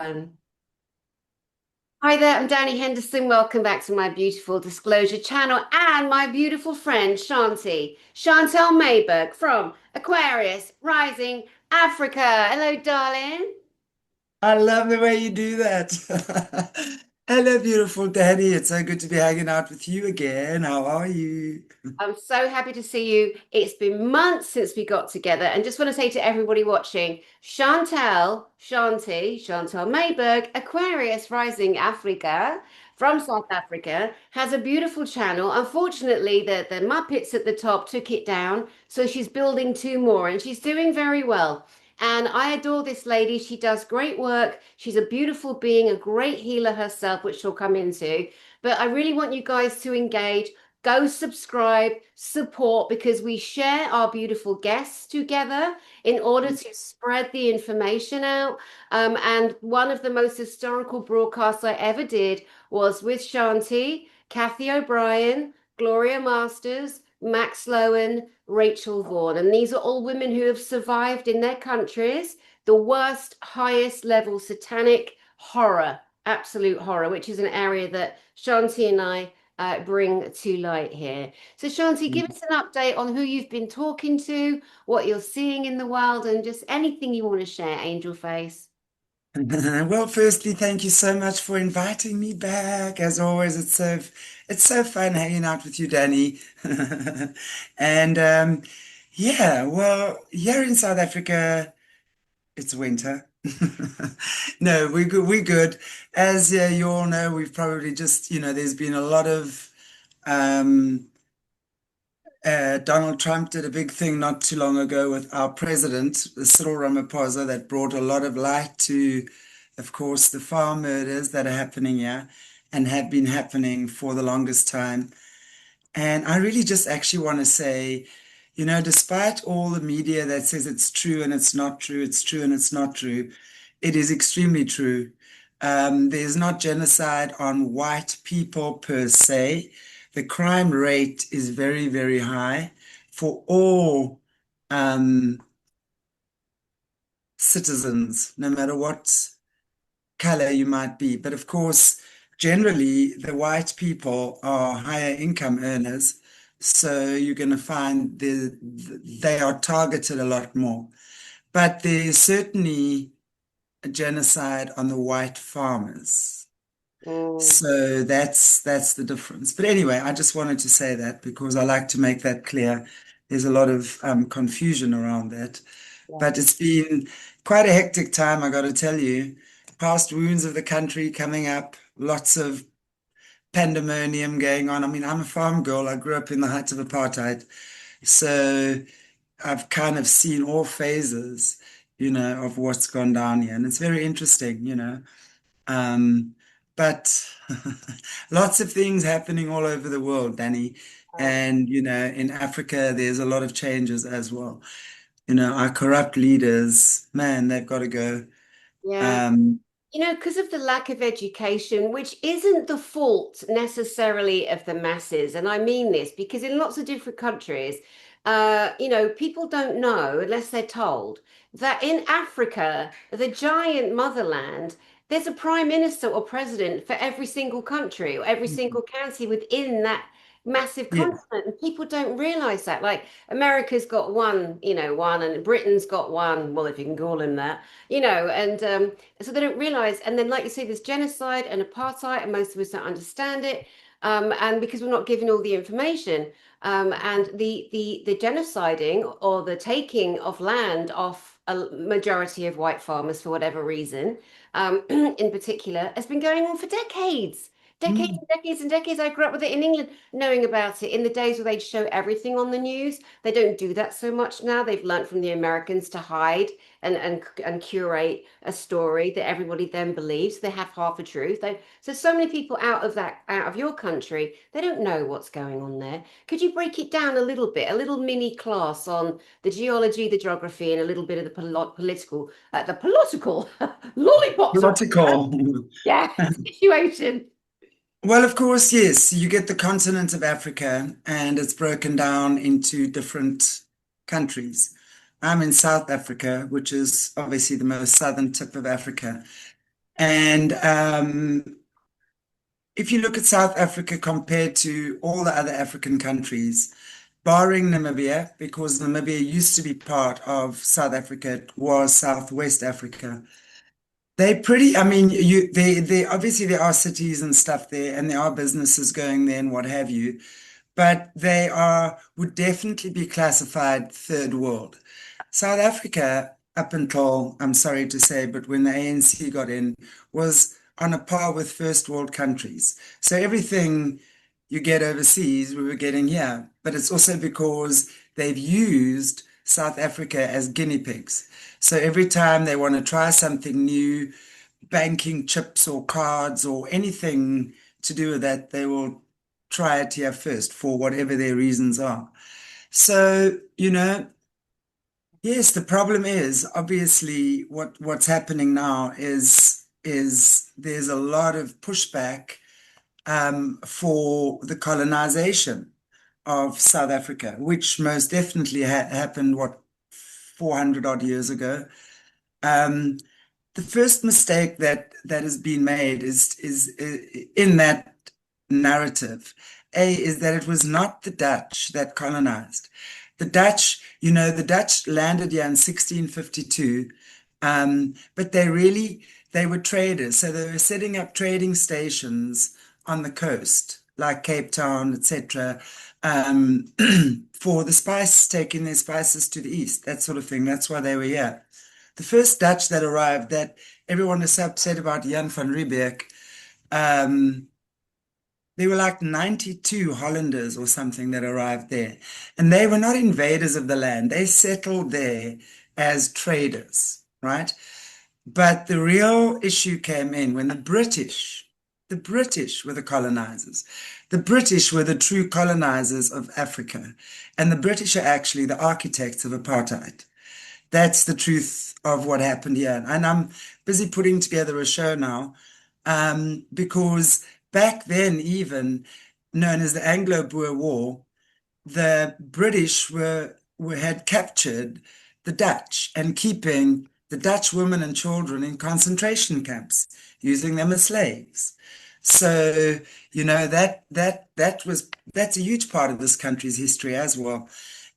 Hi there, I'm Danny Henderson. Welcome back to my beautiful disclosure channel and my beautiful friend Chantelle Meyburgh from Aquarius, Rising Africa. Hello, darling. I love the way you do that. Hello, beautiful Danny. It's so good to be hanging out with you again. How are you? I'm so happy to see you. It's been months since we got together, and just want to say to everybody watching, Chantelle Mayberg, Aquarius Rising Africa from South Africa, has a beautiful channel. Unfortunately, the Muppets at the top took it down, so she's building two more, and she's doing very well. And I adore this lady. She does great work. She's a beautiful being, a great healer herself, which she'll come into. But I really want you guys to engage. Go subscribe, support, because we share our beautiful guests together in order to spread the information out. And one of the most historical broadcasts I ever did was with Shanti, Kathy O'Brien, Gloria Masters, Max Lowen, Rachel Vaughan. And these are all women who have survived in their countries the worst, highest level satanic horror, absolute horror, which is an area that Shanti and I bring to light here. So, Shanti, give us an update on who you've been talking to, what you're seeing in the world, and just anything you want to share, Angel Face. Well, firstly, thank you so much for inviting me back. As always, it's so fun hanging out with you, Danny. And yeah, well, here in South Africa, it's winter. No, we're good. We're good. As you all know, we've probably just, there's been a lot of um, Donald Trump did a big thing not too long ago with our president, Cyril Ramaphosa, that brought a lot of light to, of course, the farm murders that are happening here and have been happening for the longest time. And I really just actually want to say, despite all the media that says it's true and it's not true, it's true and it's not true, it is extremely true. There's not genocide on white people per se. The crime rate is very, very high for all um, citizens, no matter what color you might be. But of course, generally, the white people are higher income earners. So you're going to find they are targeted a lot more. But there's certainly a genocide on the white farmers. Mm, So that's the difference. But anyway, I just wanted to say that because I like to make that clear. There's a lot of confusion around that. yeah. But it's been quite a hectic time, I got to tell you. Past wounds of the country coming up, lots of pandemonium going on. I mean, I'm a farm girl. I grew up in the height of apartheid. So I've kind of seen all phases, of what's gone down here. And it's very interesting, Um, but lots of things happening all over the world, Danny. And, in Africa, there's a lot of changes as well. Our corrupt leaders, man, they've got to go. Yeah. Um, Because of the lack of education, which isn't the fault necessarily of the masses. And I mean this because in lots of different countries, people don't know unless they're told that in Africa, the giant motherland, there's a prime minister or president for every single country or every single county within that massive yeah, continent. And people don't realize that. Like America's got one, one, and Britain's got one, well, if you can call him that, and so they don't realize. And then, like you say, there's genocide and apartheid, and most of us don't understand it. And because we're not given all the information, and the genociding or the taking of land off a majority of white farmers for whatever reason, in particular, has been going on for decades. Decades mm, and decades and decades. I grew up with it in England, knowing about it in the days where they'd show everything on the news. They don't do that so much now. They've learned from the Americans to hide and curate a story that everybody then believes. They have half a truth. So many people out of your country, they don't know what's going on there. Could you break it down a little bit, a little mini class on the geology, the geography, and a little bit of the political lollipops around that? political. Yeah, situation. Well, of course, yes. You get the continent of Africa, and it's broken down into different countries. I'm in South Africa, which is obviously the most southern tip of Africa. And if you look at South Africa compared to all the other African countries, barring Namibia, because Namibia used to be part of South Africa, it was Southwest Africa. They pretty, I mean, they obviously there are cities and stuff there, and there are businesses going there and what have you, but they would definitely be classified third world. South Africa, up until, I'm sorry to say, but when the ANC got in, was on a par with first world countries. So everything you get overseas, we were getting here. But it's also because they've used South Africa as guinea pigs. So every time they want to try something new, banking chips or cards or anything to do with that, they will try it here first for whatever their reasons are. So, yes, the problem is obviously what's happening now is there's a lot of pushback for the colonization of South Africa, which most definitely happened 400 odd years ago. Um, the first mistake that has been made is in that narrative. Is that it was not the Dutch that colonized. The Dutch landed here in 1652, but they were traders, so they were setting up trading stations on the coast, like Cape Town, etc., um, for the spice, taking their spices to the east, that sort of thing. That's why they were here. The first Dutch that arrived, that everyone is so upset about, Jan van Riebeeck, um, there were like 92 Hollanders or something that arrived there. And they were not invaders of the land. They settled there as traders, right? But the real issue came in when the British were the colonizers. The British were the true colonizers of Africa. And the British are actually the architects of apartheid. That's the truth of what happened here. And I'm busy putting together a show now, because back then, even known as the Anglo-Boer War, the British had captured the Dutch and keeping the Dutch women and children in concentration camps, using them as slaves. So, that's a huge part of this country's history as well.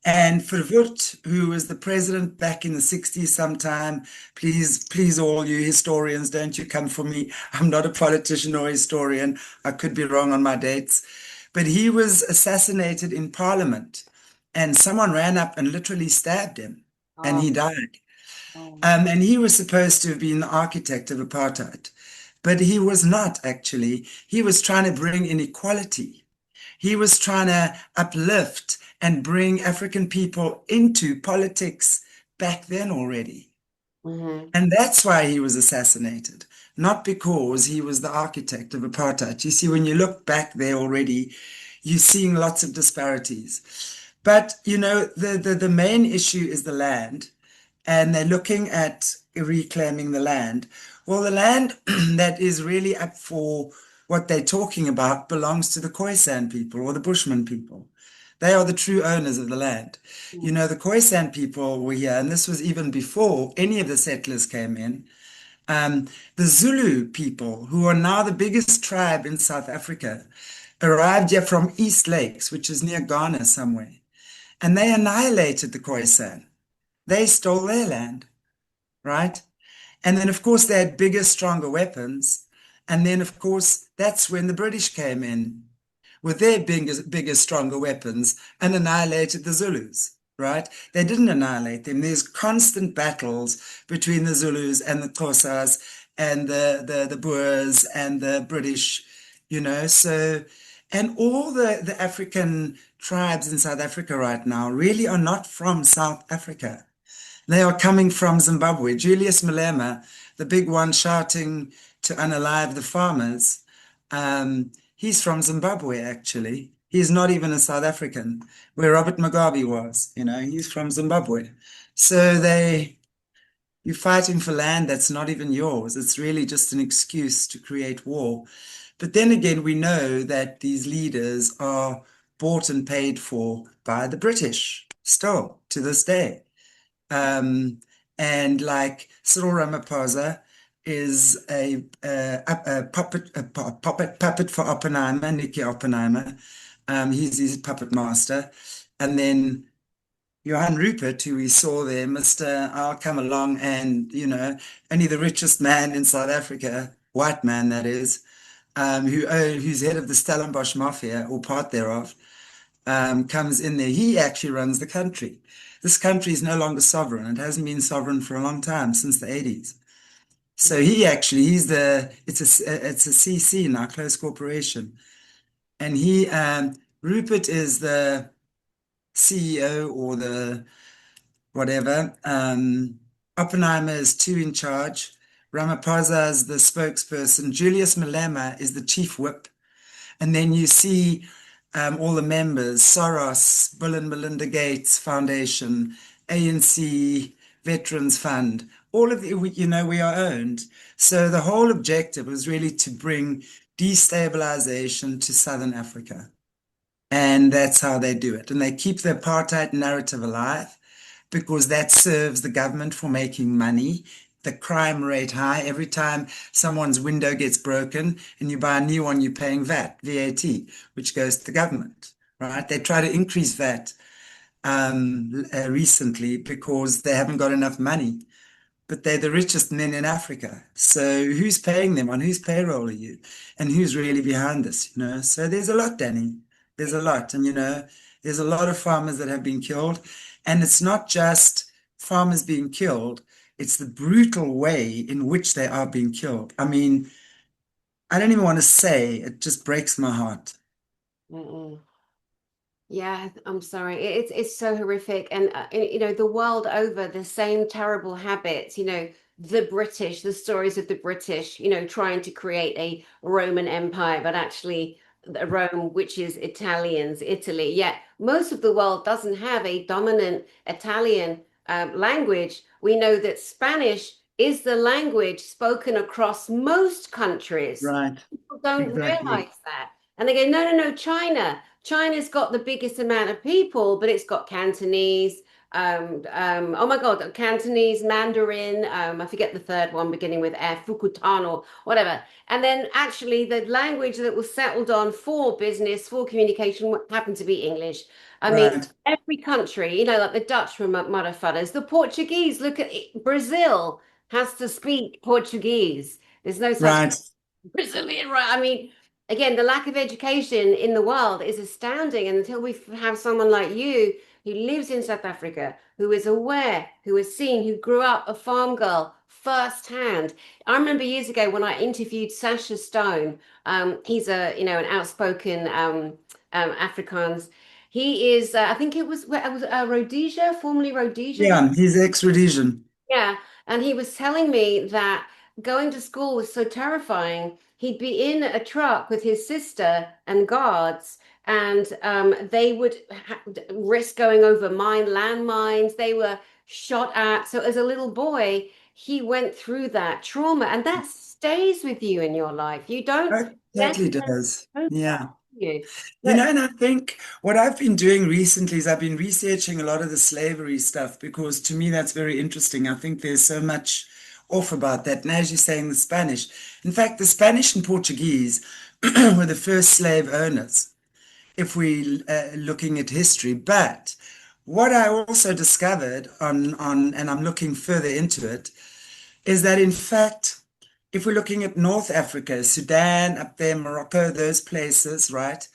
And Verwoerd, who was the president back in the 60s sometime, please, all you historians, don't you come for me. I'm not a politician or historian. I could be wrong on my dates. But he was assassinated in Parliament, and someone ran up and literally stabbed him, and Oh, he died. oh. And he was supposed to have been the architect of apartheid, but he was not actually. He was trying to bring inequality. He was trying to uplift and bring African people into politics back then already. Mhm. And that's why he was assassinated, not because he was the architect of apartheid. You see, when you look back there already, you're seeing lots of disparities. But, the main issue is the land, and they're looking at reclaiming the land. Well, the land that is really up for what they're talking about belongs to the Khoisan people or the Bushman people. They are the true owners of the land. The Khoisan people were here, and this was even before any of the settlers came in. Um, the Zulu people, who are now the biggest tribe in South Africa, arrived here from East Lakes, which is near Ghana somewhere, and they annihilated the Khoisan. They stole their land, right? And then, of course, they had bigger, stronger weapons. And then, of course, that's when the British came in with their bigger, stronger weapons and annihilated the Zulus, right? They didn't annihilate them. There's constant battles between the Zulus and the Xhosas and the Boers and the British, So, and all the African tribes in South Africa right now really are not from South Africa. They are coming from Zimbabwe. Julius Malema, the big one shouting to unalive the farmers, he's from Zimbabwe, actually. He's not even a South African, where Robert Mugabe was, he's from Zimbabwe. So you're fighting for land that's not even yours. It's really just an excuse to create war. But then again, we know that these leaders are bought and paid for by the British still to this day. Um, and like Cyril Ramaphosa is a puppet for Oppenheimer, Nicky Oppenheimer. He's his puppet master. And then Johann Rupert, who we saw there, Mr. I'll come along and, only the richest man in South Africa, white man that is, who's head of the Stellenbosch Mafia, or part thereof, comes in there. He actually runs the country. This country is no longer sovereign. It hasn't been sovereign for a long time, since the 80s. So it's a CC now, close corporation. And Rupert is the CEO or the whatever. Oppenheimer is two in charge. Ramaphosa is the spokesperson. Julius Malema is the chief whip. And then you see all the members, Soros, Bill and Melinda Gates Foundation, ANC, Veterans Fund, all of we are owned. So the whole objective was really to bring destabilization to Southern Africa. And that's how they do it. And they keep the apartheid narrative alive because that serves the government for making money. The crime rate high. Every time someone's window gets broken and you buy a new one, you're paying VAT, which goes to the government, right? They try to increase VAT recently because they haven't got enough money. But they're the richest men in Africa. So who's paying them? On whose payroll are you? And who's really behind this, So there's a lot, Danny. There's a lot. And, there's a lot of farmers that have been killed. And it's not just farmers being killed. It's the brutal way in which they are being killed. I mean, I don't even want to say, it just breaks my heart. Mm-mm. Yeah, I'm sorry. It's so horrific, and the world over, the same terrible habits. The British, the stories of the British, trying to create a Roman Empire, but actually Rome, which is Italians, Italy. Yet most of the world doesn't have a dominant Italian language. We know that Spanish is the language spoken across most countries. Right. People don't Exactly. realize that. And they go, no, no, no, China. China's got the biggest amount of people, but it's got Cantonese. Oh my God, Cantonese, Mandarin. I forget the third one beginning with F, Fukutano, whatever. And then actually, the language that was settled on for business, for communication, happened to be English. I mean, Right. every country, like the Dutch were motherfuckers, the Portuguese, look at it, Brazil has to speak Portuguese. There's no such Right. Brazilian, right? I mean, again, the lack of education in the world is astounding. And until we have someone like you who lives in South Africa, who is aware, who has seen, who grew up a farm girl firsthand. I remember years ago when I interviewed Sasha Stone. He's an outspoken Afrikaans. He is, I think it was Rhodesia, formerly Rhodesia. Yeah, he's ex-Rhodesian. Yeah, and he was telling me that going to school was so terrifying. He'd be in a truck with his sister and guards, and they would risk going over landmines. They were shot at. So as a little boy, he went through that trauma, and that stays with you in your life. You don't let Exactly it does. go back Yeah. to you. But And I think what I've been doing recently is I've been researching a lot of the slavery stuff because to me that's very interesting. I think there's so much off about that. And as you're saying, the Spanish. In fact, the Spanish and Portuguese were the first slave owners, if we looking at history. But what I also discovered and I'm looking further into it, is that in fact, if we're looking at North Africa, Sudan, up there, Morocco, those places, right?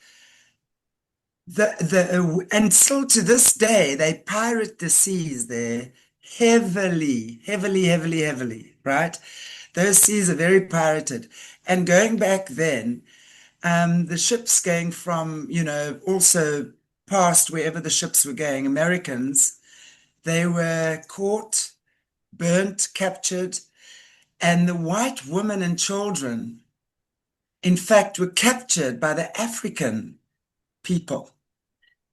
And still to this day, they pirate the seas there heavily, heavily, heavily, heavily, right? Those seas are very pirated. And going back then, the ships going from, also past wherever the ships were going, Americans, they were caught, burnt, captured, and the white women and children, in fact, were captured by the African people.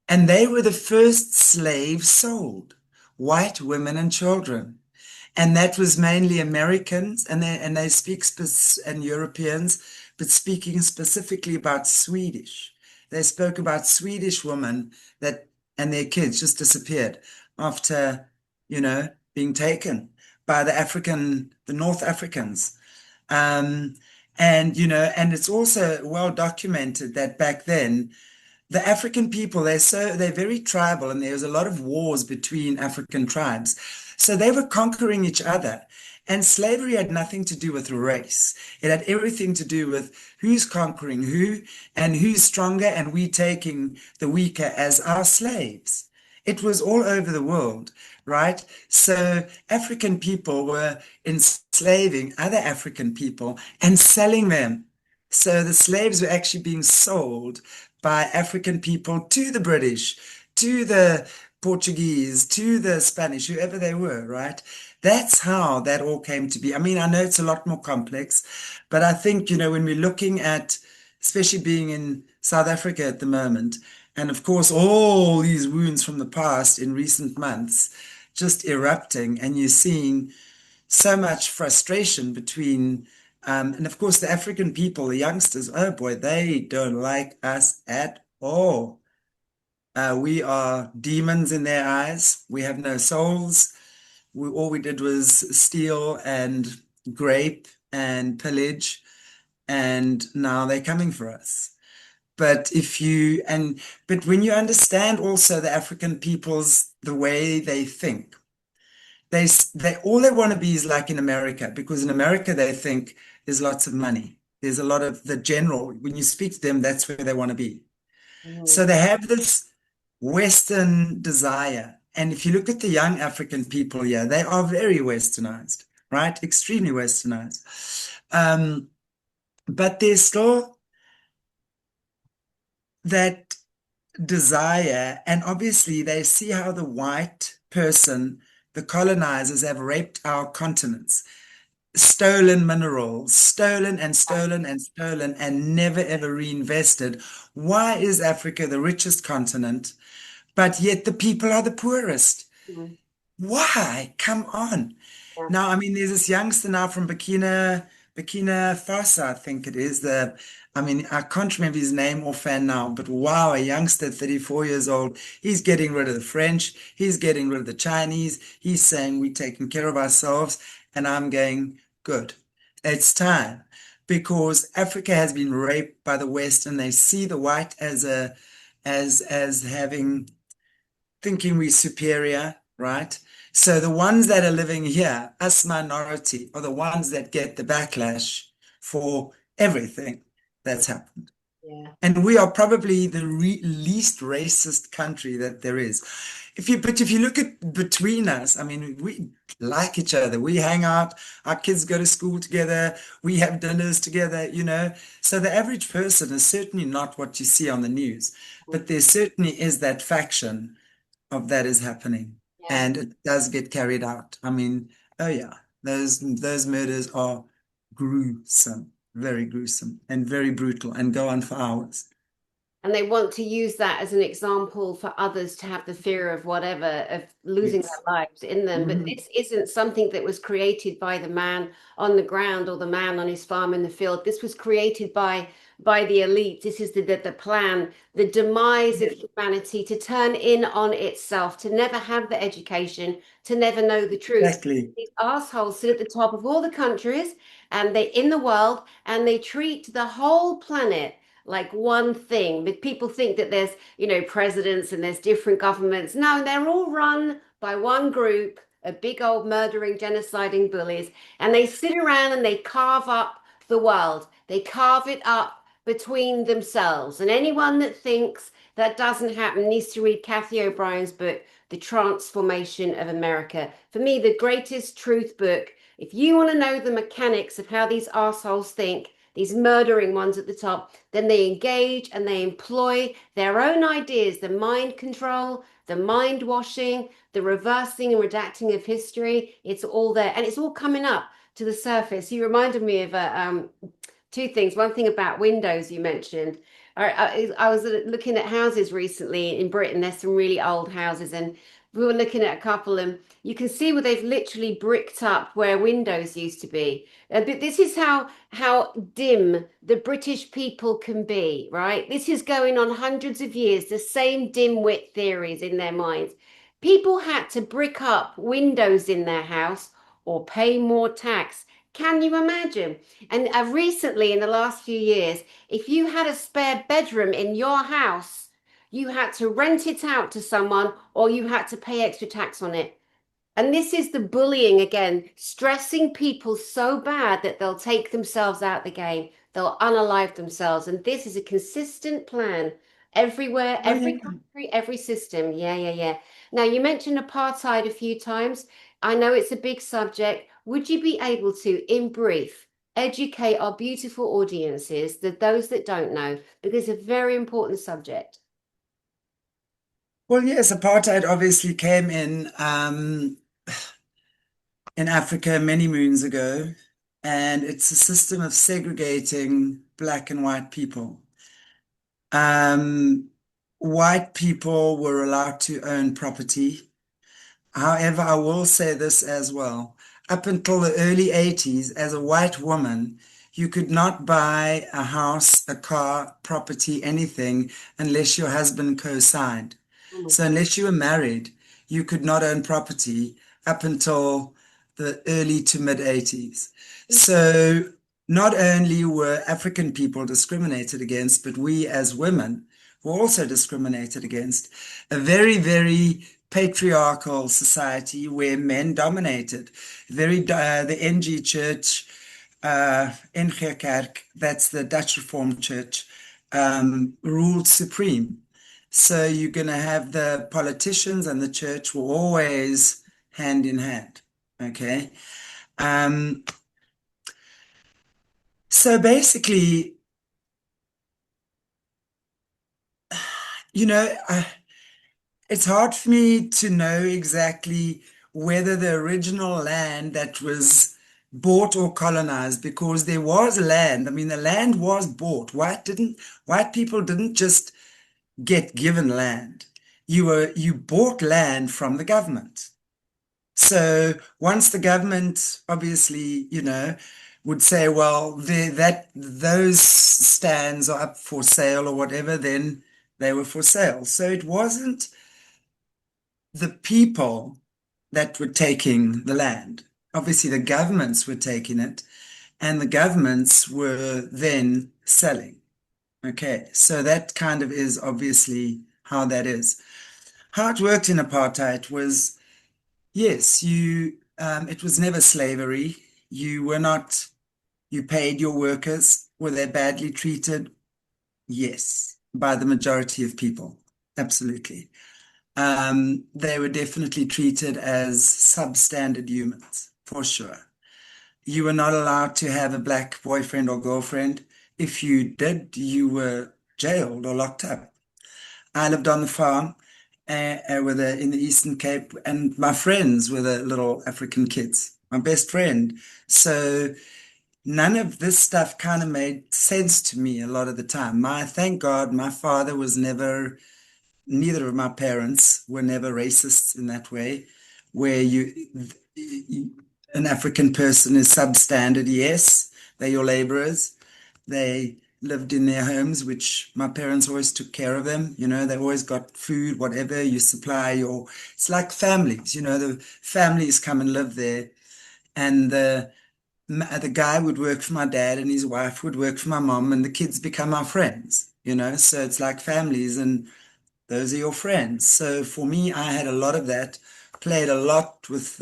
And they were the first slaves sold, white women and children. And that was mainly Americans and they speak and Europeans, but speaking specifically about Swedish. They spoke about Swedish women that and their kids just disappeared after, being taken by the North Africans. Um, and and it's also well documented that back then the African people, they're very tribal, and there was a lot of wars between African tribes. So they were conquering each other. And slavery had nothing to do with race. It had everything to do with who's conquering who and who's stronger, and we taking the weaker as our slaves. It was all over the world, right? So African people were enslaving other African people and selling them. So the slaves were actually being sold by African people to the British, to the Portuguese, to the Spanish, whoever they were, right? That's how that all came to be. I mean, I know it's a lot more complex, but I think, when we're looking at, especially being in South Africa at the moment, and of course, all these wounds from the past in recent months just erupting, and you're seeing so much frustration between, and of course, the African people, the youngsters, oh boy, they don't like us at all. We are demons in their eyes. We have no souls. All we did was steal and grape and pillage, and now they're coming for us. But when you understand also the African people's the way they think, they all they want to be is like in America, because in America they think there's lots of money. There's a lot of the general. When you speak to them, that's where they want to be. Mhm. So they have this Western desire. And if you look at the young African people here, they are very westernized, right? Extremely westernized. Um, but there's still that desire. And obviously, they see how the white person, the colonizers, have raped our continents, stolen minerals, stolen and stolen and stolen, and never ever reinvested. Why is Africa the richest continent, but yet the people are the poorest? Mhm. Why? Come on. Yeah. Now, I mean, there's this youngster now from Burkina Faso, I think it is. I mean, I can't remember his name offhand now, but wow, a youngster, 34 years old, he's getting rid of the French, he's getting rid of the Chinese, he's saying we're taking care of ourselves, and I'm going, good. It's time. Because Africa has been raped by the West, and they see the white as having thinking we're superior, right? So the ones that are living here, us minority, are the ones that get the backlash for everything that's happened. Yeah. And we are probably the least racist country that there is. But if you look at between us, I mean, we like each other. We hang out. Our kids go to school together. We have dinners together. So the average person is certainly not what you see on the news, but there certainly is that faction of that is happening, Yeah. and it does get carried out. I mean, oh yeah, those murders are gruesome, very gruesome, and very brutal, and go on for hours. And they want to use that as an example for others to have the fear of whatever, of losing Yes. their lives in them. But Mhm. this isn't something that was created by the man on the ground or the man on his farm in the field. This was created by the elite. This is the plan, the demise of humanity to turn in on itself, to never have the education, to never know the truth. Exactly. These assholes sit at the top of all the countries and they in the world, and they treat the whole planet like one thing. But people think that there's, presidents and there's different governments. No, they're all run by one group of big old murdering, genociding bullies. And they sit around and they carve up the world. They carve it up between themselves. And anyone that thinks that doesn't happen needs to read Kathy O'Brien's book, The Transformation of America. For me, the greatest truth book. If you want to know the mechanics of how these assholes think, these murdering ones at the top, then they engage and they employ their own ideas, the mind control, the mind washing, the reversing and redacting of history. It's all there and it's all coming up to the surface. You reminded me of two things. One thing about windows you mentioned. I was looking at houses recently in Britain. There's some really old houses, and we were looking at a couple, and you can see where they've literally bricked up where windows used to be. But this is how dim the British people can be, right? This is going on hundreds of years. The same dim-wit theories in their minds. People had to brick up windows in their house or pay more tax. Can you imagine? And recently, in the last few years, if you had a spare bedroom in your house, you had to rent it out to someone or you had to pay extra tax on it. And this is the bullying again, stressing people so bad that they'll take themselves out the game. They'll unalive themselves. And this is a consistent plan everywhere, Oh, every yeah. country, every system. Yeah, yeah, yeah. Now, you mentioned apartheid a few times. I know it's a big subject. Would you be able to, in brief, educate our beautiful audiences, those that don't know, because it's a very important subject? Well, yes, apartheid obviously came in Africa many moons ago, and it's a system of segregating black and white people. Um, White people were allowed to own property. However, I will say this as well. Up until the early 80s, as a white woman, you could not buy a house, a car, property, anything unless your husband co-signed. Oh my So God. unless you were married, you could not own property up until the early to mid 80s. So not only were African people discriminated against, but we as women were also discriminated against. A very, very patriarchal society where men dominated. The NG Church, NG Kerk, that's the Dutch Reformed Church, ruled supreme. So you're going to have the politicians and the church were always hand in hand. Okay. Um, so basically, you know, it's hard for me to know exactly whether the original land that was bought or colonized, because there was land. I mean, the land was bought. White people didn't just get given land. You bought land from the government. So once the government obviously, would say, well, those stands are up for sale or whatever, then they were for sale. So it wasn't the people that were taking the land. Obviously, the governments were taking it, and the governments were then selling. Okay, so that kind of is obviously how that is. How it worked in apartheid was, yes, it was never slavery. You were not, you paid your workers. Were they badly treated? Yes, by the majority of people. Absolutely. They were definitely treated as substandard humans, for sure. You were not allowed to have a black boyfriend or girlfriend. If you did, you were jailed or locked up. I lived on the farm in the Eastern Cape, and my friends were the little African kids, my best friend. So none of this stuff kind of made sense to me a lot of the time. Thank God, my father was never neither of my parents were never racists in that way, where an African person is substandard. Yes, they're your laborers. They lived in their homes, which my parents always took care of them. They always got food, whatever you supply it's like families, the families come and live there. And the guy would work for my dad and his wife would work for my mom and the kids become our friends. So it's like families and those are your friends. So for me, I had a lot of that, played a lot with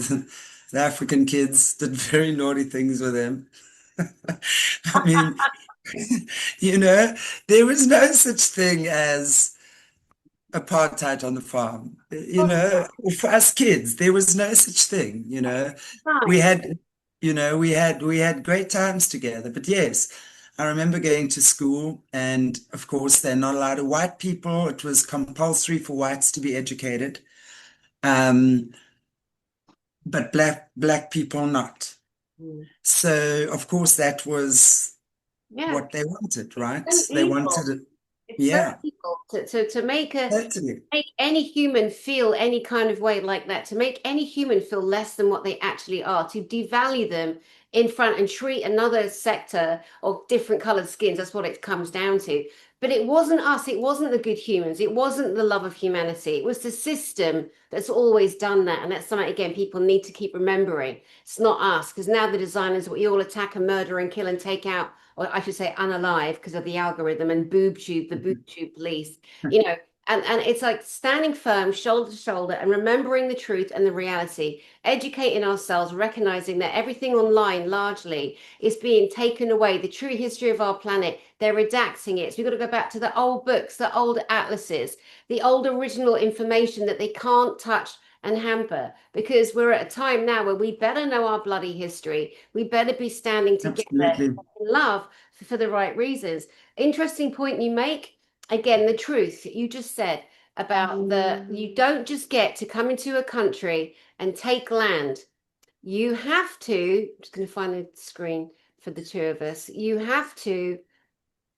the African kids, did very naughty things with them. I mean, you know, there was no such thing as apartheid on the farm. For us kids, there was no such thing. We Fine. had, we had great times together. But yes, I remember going to school, and of course, they're not allowed to white people. It was compulsory for whites to be educated, um, but black people not. Mm. So of course, that was Yeah. what they wanted, It's right? so They evil. wanted it. It's so Yeah, evil to totally. make any human feel any kind of way like that, to make any human feel less than what they actually are, to devalue them in front and treat another sector of different colored skins. That's what it comes down to. But it wasn't us, it wasn't the good humans, it wasn't the love of humanity. It was the system that's always done that. And that's something, again, people need to keep remembering. It's not us, because now the designers, we all attack and murder and kill and take out, or I should say unalive because of the algorithm and boob tube, the boob tube police, you know. And it's like standing firm, shoulder to shoulder, and remembering the truth and the reality, educating ourselves, recognizing that everything online largely is being taken away, the true history of our planet, they're redacting it. So we've got to go back to the old books, the old atlases, the old original information that they can't touch and hamper, because we're at a time now where we better know our bloody history. We better be standing together Absolutely. in love for the right reasons. Interesting point you make. Again, the truth you just said about you don't just get to come into a country and take land. You have to, I'm just going to find the screen for the two of us. You have to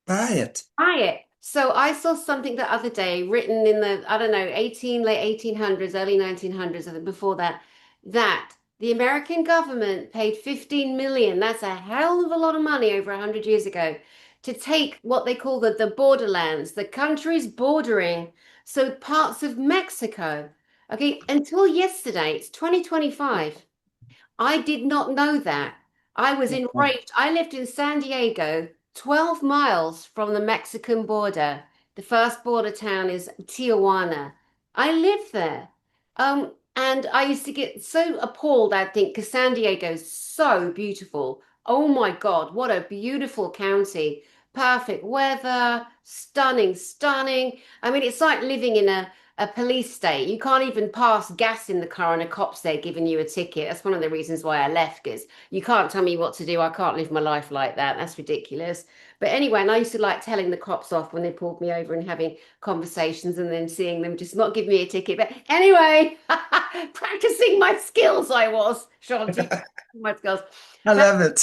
Buy it. buy it. So I saw something the other day written in the, I don't know, late 1800s, early 1900s, I think before that, that the American government paid 15 million, that's a hell of a lot of money over 100 years ago, to take what they call the borderlands, the countries bordering, so parts of Mexico. Okay, until yesterday, it's 2025. I did not know that. I was enraged. I lived in San Diego, 12 miles from the Mexican border. The first border town is Tijuana. I lived there. And I used to get so appalled, I think, because San Diego's so beautiful. Oh my God, what a beautiful county. Perfect weather, stunning, stunning. I mean, it's like living in a police state. You can't even pass gas in the car and a cop's there giving you a ticket. That's one of the reasons why I left, because you can't tell me what to do. I can't live my life like that. That's ridiculous. But anyway, and I used to like telling the cops off when they pulled me over and having conversations and then seeing them just not give me a ticket. But anyway, practicing my skills, I was, Shanti, my skills. I love it.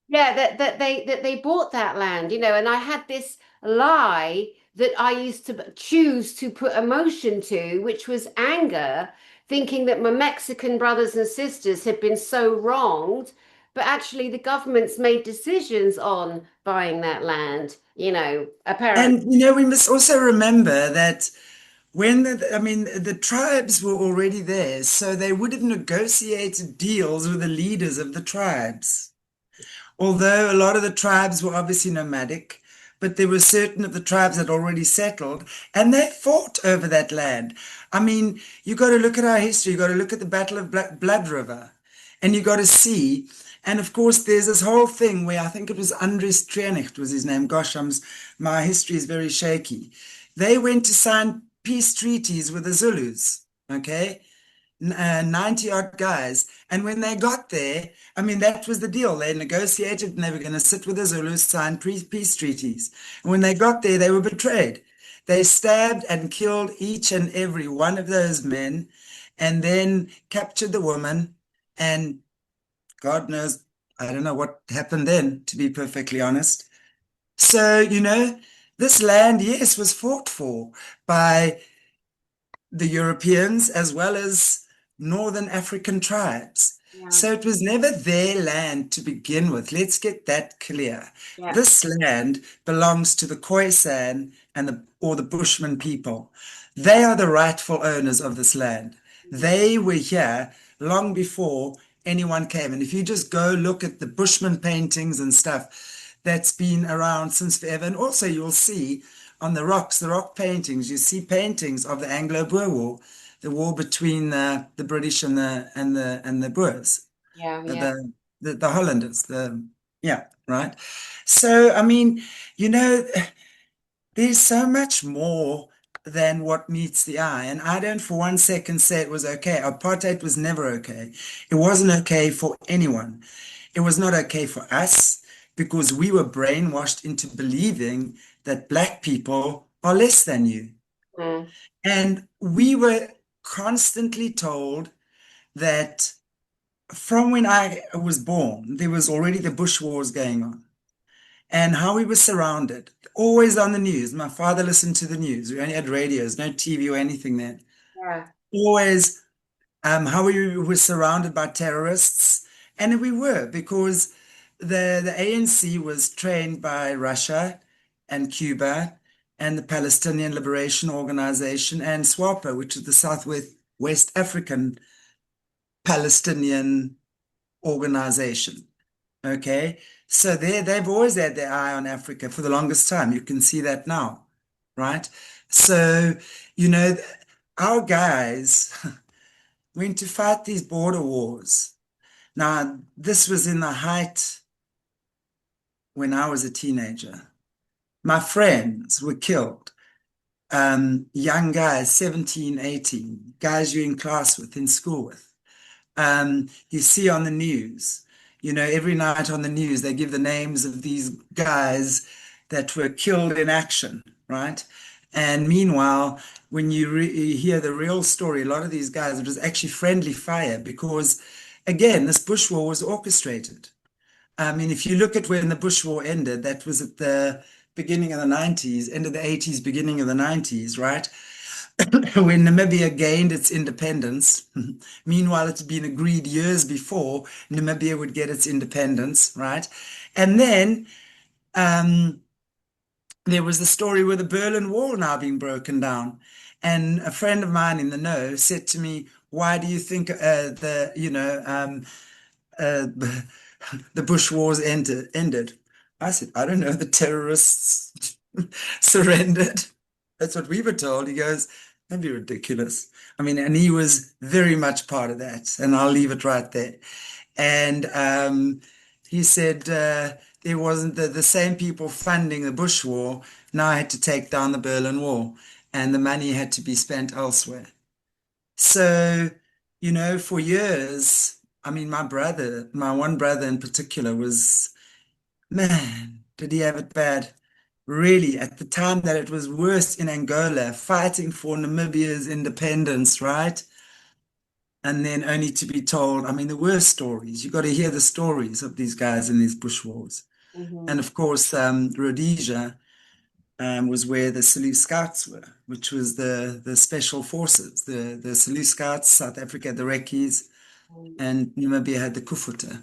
Yeah, that they bought that land, and I had this lie that I used to choose to put emotion to, which was anger, thinking that my Mexican brothers and sisters had been so wronged, but actually the government's made decisions on buying that land, apparently. And we must also remember that I mean, the tribes were already there, so they would have negotiated deals with the leaders of the tribes. Although a lot of the tribes were obviously nomadic, but there were certain of the tribes that already settled, and they fought over that land. I mean, you got to look at our history. You got to look at the Battle of Blood River, and you got to see. And of course, there's this whole thing where I think it was Andries Treenicht was his name. Gosh, my history is very shaky. They went to sign peace treaties with the Zulus. Okay, 90 odd guys. And when they got there, I mean, that was the deal. They negotiated and they were going to sit with the Zulus, sign peace treaties. And when they got there, they were betrayed. They stabbed and killed each and every one of those men and then captured the woman. And God knows, I don't know what happened then, to be perfectly honest. So, this land, yes, was fought for by the Europeans as well as Northern African tribes. Yeah, So it was never their land to begin with. Let's get that clear. yeah, This land belongs to the Khoisan or the Bushman people. They are the rightful owners of this land. They were here long before anyone came. And if you just go look at the Bushman paintings and stuff, that's been around since forever. And also you'll see on the rocks, the rock paintings, you see paintings of the Anglo-Boer War, the war between the British and the Boers, yeah, yeah. the Hollanders, yeah, right. So I mean, you know, there's so much more than what meets the eye, and I don't for one second say it was okay. Apartheid was never okay. It wasn't okay for anyone. It was not okay for us because we were brainwashed into believing that Black people are less than you. Mm, And we were constantly told that from when I was born, there was already the Bush Wars going on and how we were surrounded, always on the news. My father listened to the news. We only had radios, no TV or anything then. yeah, Always how we were surrounded by terrorists And we were, because the ANC was trained by Russia and Cuba and the Palestinian Liberation Organization and SWAPO, which is the Southwest West African Palestinian Organization. Okay. So they've always had their eye on Africa for the longest time. You can see that now, right? So, you know, our guys went to fight these border wars. Now, this was in the height when I was a teenager. My friends were killed. Young guys, 17, 18, guys you're in class with, in school with. You see on the news, every night on the news, they give the names of these guys that were killed in action, right? And meanwhile, when you hear the real story, a lot of these guys, it was actually friendly fire because, again, this Bush war was orchestrated. I mean, if you look at when the Bush war ended, that was at the beginning of the 90s, end of the 80s, beginning of the 90s, right? When Namibia gained its independence. Meanwhile, it's been agreed years before Namibia would get its independence, right? And then there was the story with the Berlin Wall now being broken down. And a friend of mine in the know said to me, why do you think uh, the Bush wars ended? I said, I don't know, the terrorists surrendered. That's what we were told. He goes, that'd be ridiculous. I mean, and he was very much part of that. And I'll leave it right there. And he said there wasn't the same people funding the Bush war now had to take down the Berlin Wall, and the money had to be spent elsewhere. So, for years, I mean, my one brother in particular was, man, did he have it bad? Really, at the time that it was worst in Angola, fighting for Namibia's independence, right? And then only to be told, I mean, the worst stories. You got to hear the stories of these guys in these bush wars. And Mhm. of course, Rhodesia was where the Selous Scouts were, which was the special forces, the Selous Scouts, South Africa, the Rekis, and Namibia had the Kufuta.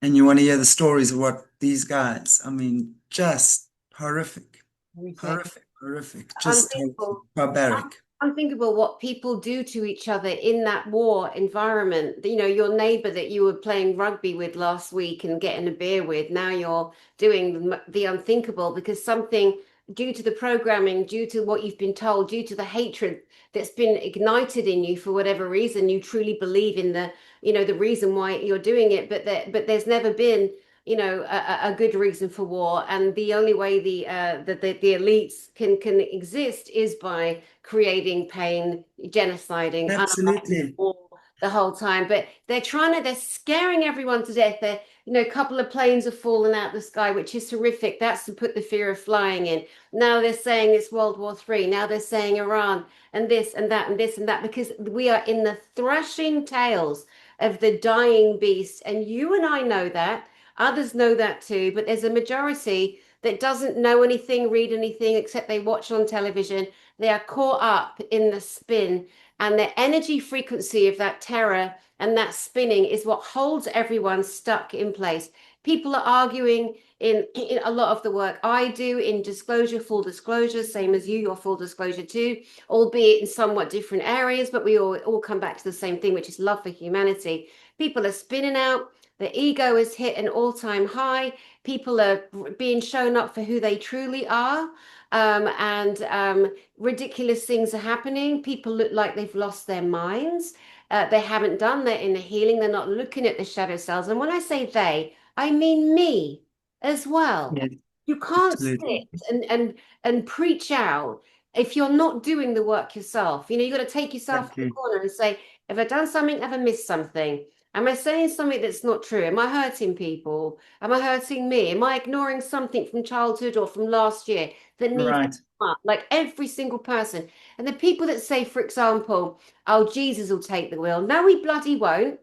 And you want to hear the stories of what these guys, I mean, just horrific, Horrific. horrific, horrific, just Unthinkable. barbaric. Unthinkable what people do to each other in that war environment. You know, your neighbor that you were playing rugby with last week and getting a beer with, now you're doing the unthinkable because something due to the programming, due to what you've been told, due to the hatred that's been ignited in you for whatever reason, you truly believe in the reason why you're doing it, but there's never been a good reason for war, and the only way the elites can exist is by creating pain, genociding, unimagined Absolutely. war the whole time. But they're scaring everyone to death. A couple of planes have fallen out the sky, which is horrific. That's to put the fear of flying in. Now they're saying it's World War III. Now they're saying Iran and this and that and this and that, because we are in the thrashing tails of the dying beast. And you and I know that. Others know that too, but there's a majority that doesn't know anything, read anything, except they watch on television. They are caught up in the spin, and the energy frequency of that terror and that spinning is what holds everyone stuck in place. People are arguing in a lot of the work I do in disclosure, full disclosure, same as you, your full disclosure too, albeit in somewhat different areas, but we all come back to the same thing, which is love for humanity. People are spinning out. The ego has hit an all-time high. People are being shown up for who they truly are. And ridiculous things are happening. People look like they've lost their minds. They haven't done that in the healing. They're not looking at the shadow cells. And when I say they, I mean me as well. Yes, You can't sit absolutely. and preach out if you're not doing the work yourself. You got to take yourself to the Exactly. corner and say, have I done something? Have I missed something? Am I saying something that's not true? Am I hurting people? Am I hurting me? Am I ignoring something from childhood or from last year that needs to Right. come up? Like every single person. And the people that say, for example, oh, Jesus will take the wheel. No, he bloody won't.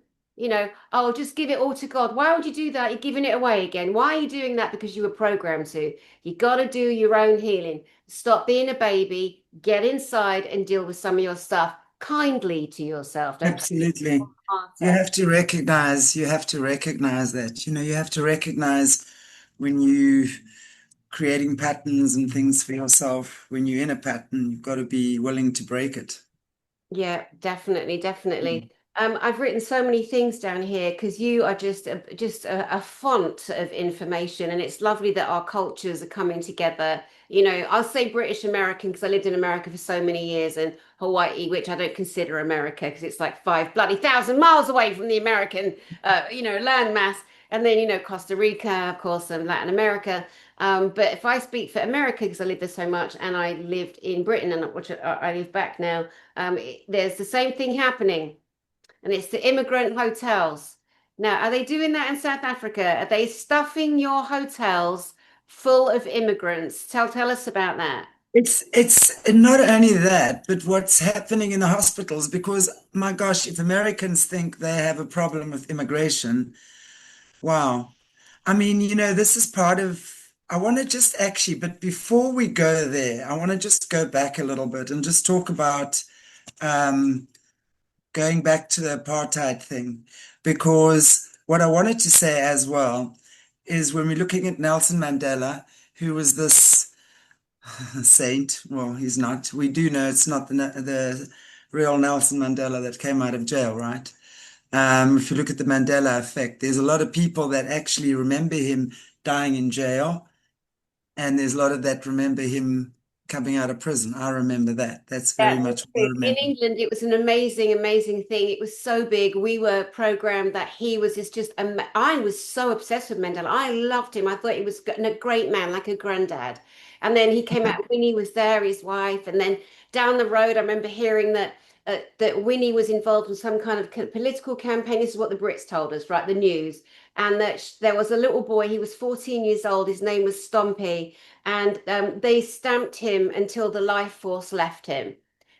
I'll just give it all to God. Why would you do that? You're giving it away again. Why are you doing that? Because you were programmed to. You got to do your own healing. Stop being a baby, get inside and deal with some of your stuff. kindly to yourself, don't they? Absolutely. Harder. You have to recognize that. You have to recognize when you creating patterns and things for yourself. When you're in a pattern, you've got to be willing to break it. Yeah, definitely, Mm. definitely. I've written so many things down here because you are just a font of information, and it's lovely that our cultures are coming together. I'll say British American because I lived in America for so many years, and Hawaii, which I don't consider America because it's like 5 bloody thousand miles away from the American, landmass. And then, Costa Rica, of course, and Latin America. But if I speak for America, because I lived there so much, and I lived in Britain, and which I live back now. There's the same thing happening, and it's the immigrant hotels. Now, are they doing that in South Africa? Are they stuffing your hotels full of immigrants? Tell us about that. It's not only that, but what's happening in the hospitals, because my gosh, if Americans think they have a problem with immigration, wow. I mean, this is part of, I want to just actually, but before we go there, I want to just go back a little bit and just talk about um, going back to the apartheid thing, because what I wanted to say as well is when we're looking at Nelson Mandela, who was this saint. Well, he's not. We do know it's not the real Nelson Mandela that came out of jail, right? If you look at the Mandela effect, there's a lot of people that actually remember him dying in jail, and there's a lot of that remember him coming out of prison. I remember that. That's Yeah, very me much what I too. In remember. England, it was an amazing, amazing thing. It was so big. We were programmed that he was just I was so obsessed with Mandela. I loved him. I thought he was a great man, like a granddad. And then he came out, Winnie was there, his wife. And then down the road, I remember hearing that Winnie was involved in some kind of political campaign. This is what the Brits told us, right? The news. And that there was a little boy, he was 14 years old. His name was Stompy. And they stamped him until the life force left him.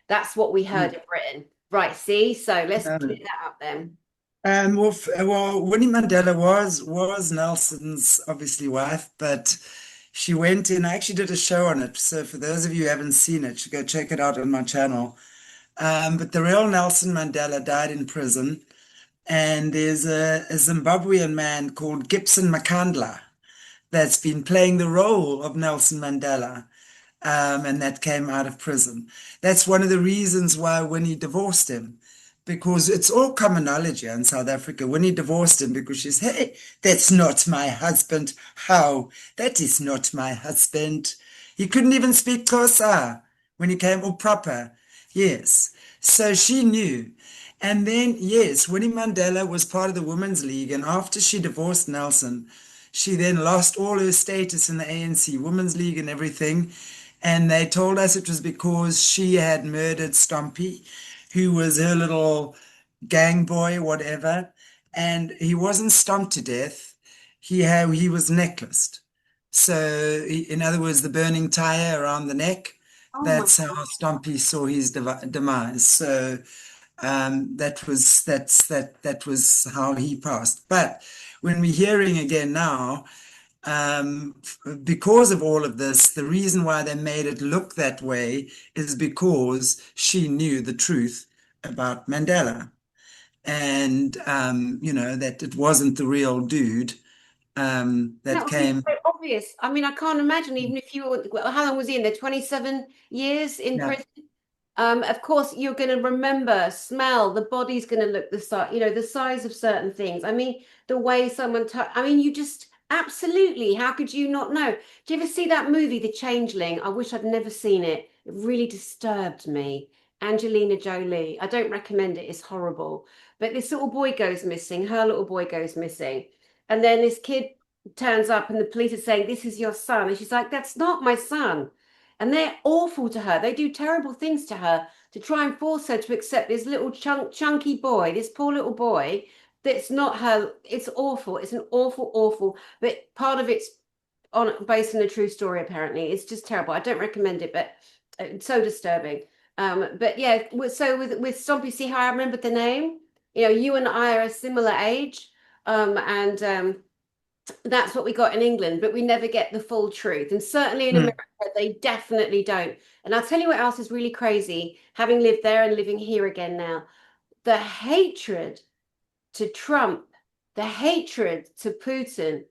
That's what we heard in Britain. Right, see? So let's clear No. that up then. Well, Winnie Mandela was Nelson's obviously wife, but she went in. I actually did a show on it. So for those of you who haven't seen it, you go check it out on my channel. But the real Nelson Mandela died in prison, and there's a Zimbabwean man called Gibson Makandla that's been playing the role of Nelson Mandela, and that came out of prison. That's one of the reasons why Winnie divorced him, because it's all common knowledge here in South Africa. Winnie divorced him because she's, hey, that's not my husband. How? That is not my husband. He couldn't even speak Xhosa when he came, or proper. Yes. So she knew. And then, yes, Winnie Mandela was part of the Women's League. And after she divorced Nelson, she then lost all her status in the ANC Women's League and everything. And they told us it was because she had murdered Stumpy, who was her little gang boy, whatever. And he wasn't stomped to death. He was necklaced. So, in other words, the burning tire around the neck. Oh my That's God. how Stumpy saw his demise. So that was how he passed. But when we're hearing again now, because of all of this, the reason why they made it look that way is because she knew the truth about Mandela, and that it wasn't the real dude That that would be came. so obvious. I mean, I can't imagine even if you were, well, how long was he in there? 27 years in Yeah, prison? Of course, you're going to remember, smell, the body's going to look the size, the size of certain things. I mean, the way someone touch, I mean, you just absolutely, how could you not know? Do you ever see that movie, The Changeling? I wish I'd never seen it. It really disturbed me. Angelina Jolie. I don't recommend it. It's horrible. But this little boy goes missing. Her little boy goes missing. And then this kid turns up and the police are saying, "This is your son." And she's like, "That's not my son." And they're awful to her. They do terrible things to her to try and force her to accept this little chunky boy, this poor little boy. That's not her. It's awful. It's an awful, awful. But part of it's based on a true story. Apparently, it's just terrible. I don't recommend it, but it's so disturbing. But yeah, so with Stompy, see how I remembered the name? You and I are a similar age, and That's what we got in England, but we never get the full truth. And certainly in Mm. America, they definitely don't. And I'll tell you what else is really crazy, having lived there and living here again now. The hatred to Trump, the hatred to Putin,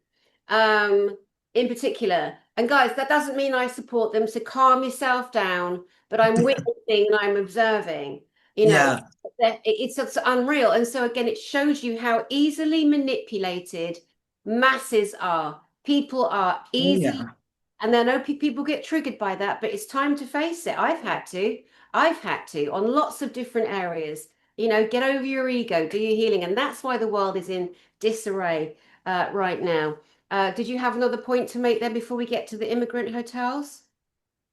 um, in particular. And guys, that doesn't mean I support them, so calm yourself down. But I'm witnessing and I'm observing. You know, Yeah. it's unreal. And so again, it shows you how easily manipulated masses are. People are Oh, easily, yeah. and I know people get triggered by that, but it's time to face it. I've had to. I've had to on lots of different areas. You know, get over your ego, do your healing. And that's why the world is in disarray right now. Did you have another point to make there before we get to the immigrant hotels?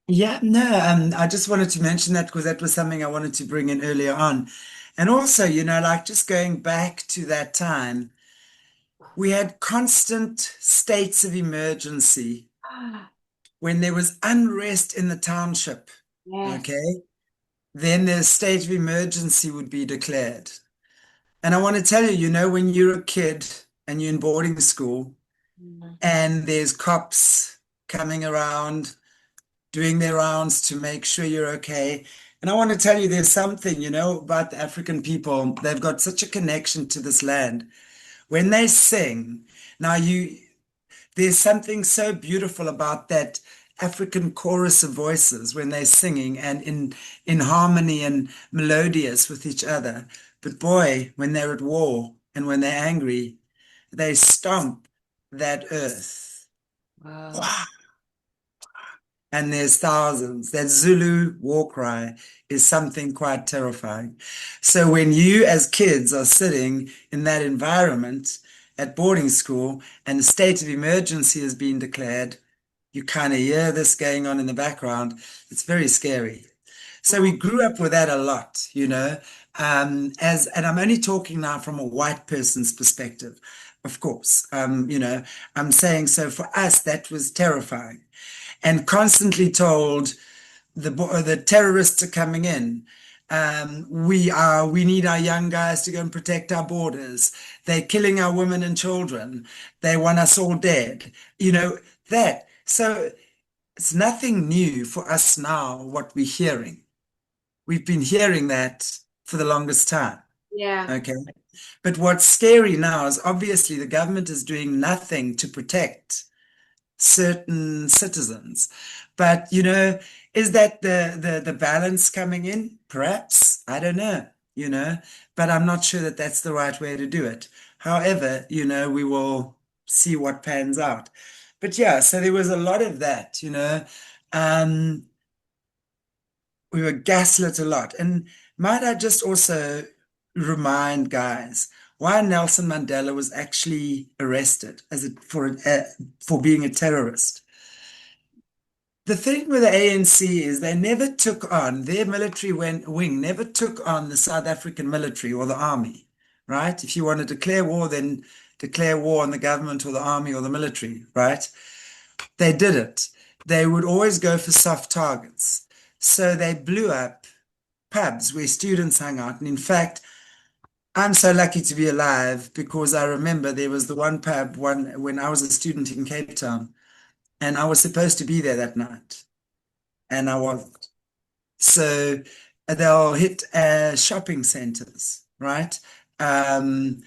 Yeah, no, I just wanted to mention that because that was something I wanted to bring in earlier on. And also, like just going back to that time, we had constant states of emergency Ah, when there was unrest in the township. yes. Okay. Then the state of emergency would be declared. And I want to tell you, when you're a kid and you're in boarding school Mm. and there's cops coming around doing their rounds to make sure you're okay. And I want to tell you, there's something, about the African people. They've got such a connection to this land. When they sing, now there's something so beautiful about that African chorus of voices when they're singing and in harmony and melodious with each other. But boy, when they're at war and when they're angry, they stomp that earth. Wow. Wow. And there's thousands. That Zulu war cry is something quite terrifying. So when you as kids are sitting in that environment at boarding school and the state of emergency has been declared, you kind of hear this going on in the background. It's very scary. So we grew up with that a lot, and I'm only talking now from a white person's perspective, of course. I'm saying so for us, that was terrifying and constantly told the terrorists are coming in. We need our young guys to go and protect our borders. They're killing our women and children. They want us all dead. That. So it's nothing new for us now, what we're hearing. We've been hearing that for the longest time. Yeah. Okay. But what's scary now is obviously the government is doing nothing to protect certain citizens. But is that the balance coming in? Perhaps. I don't know, but I'm not sure that that's the right way to do it. However, we will see what pans out. But yeah, so there was a lot of that, Um, we were gaslit a lot. And might I just also remind guys why Nelson Mandela was actually arrested for being a terrorist. The thing with the ANC is they never took on, their wing never took on the South African military or the army, right? If you want to declare war, then declare war on the government or the army or the military, right? They did it. They would always go for soft targets. So they blew up pubs where students hung out. And in fact, I'm so lucky to be alive because I remember there was the one pub when I was a student in Cape Town, and I was supposed to be there that night, and I wasn't. So they'll hit shopping centers, right? Um,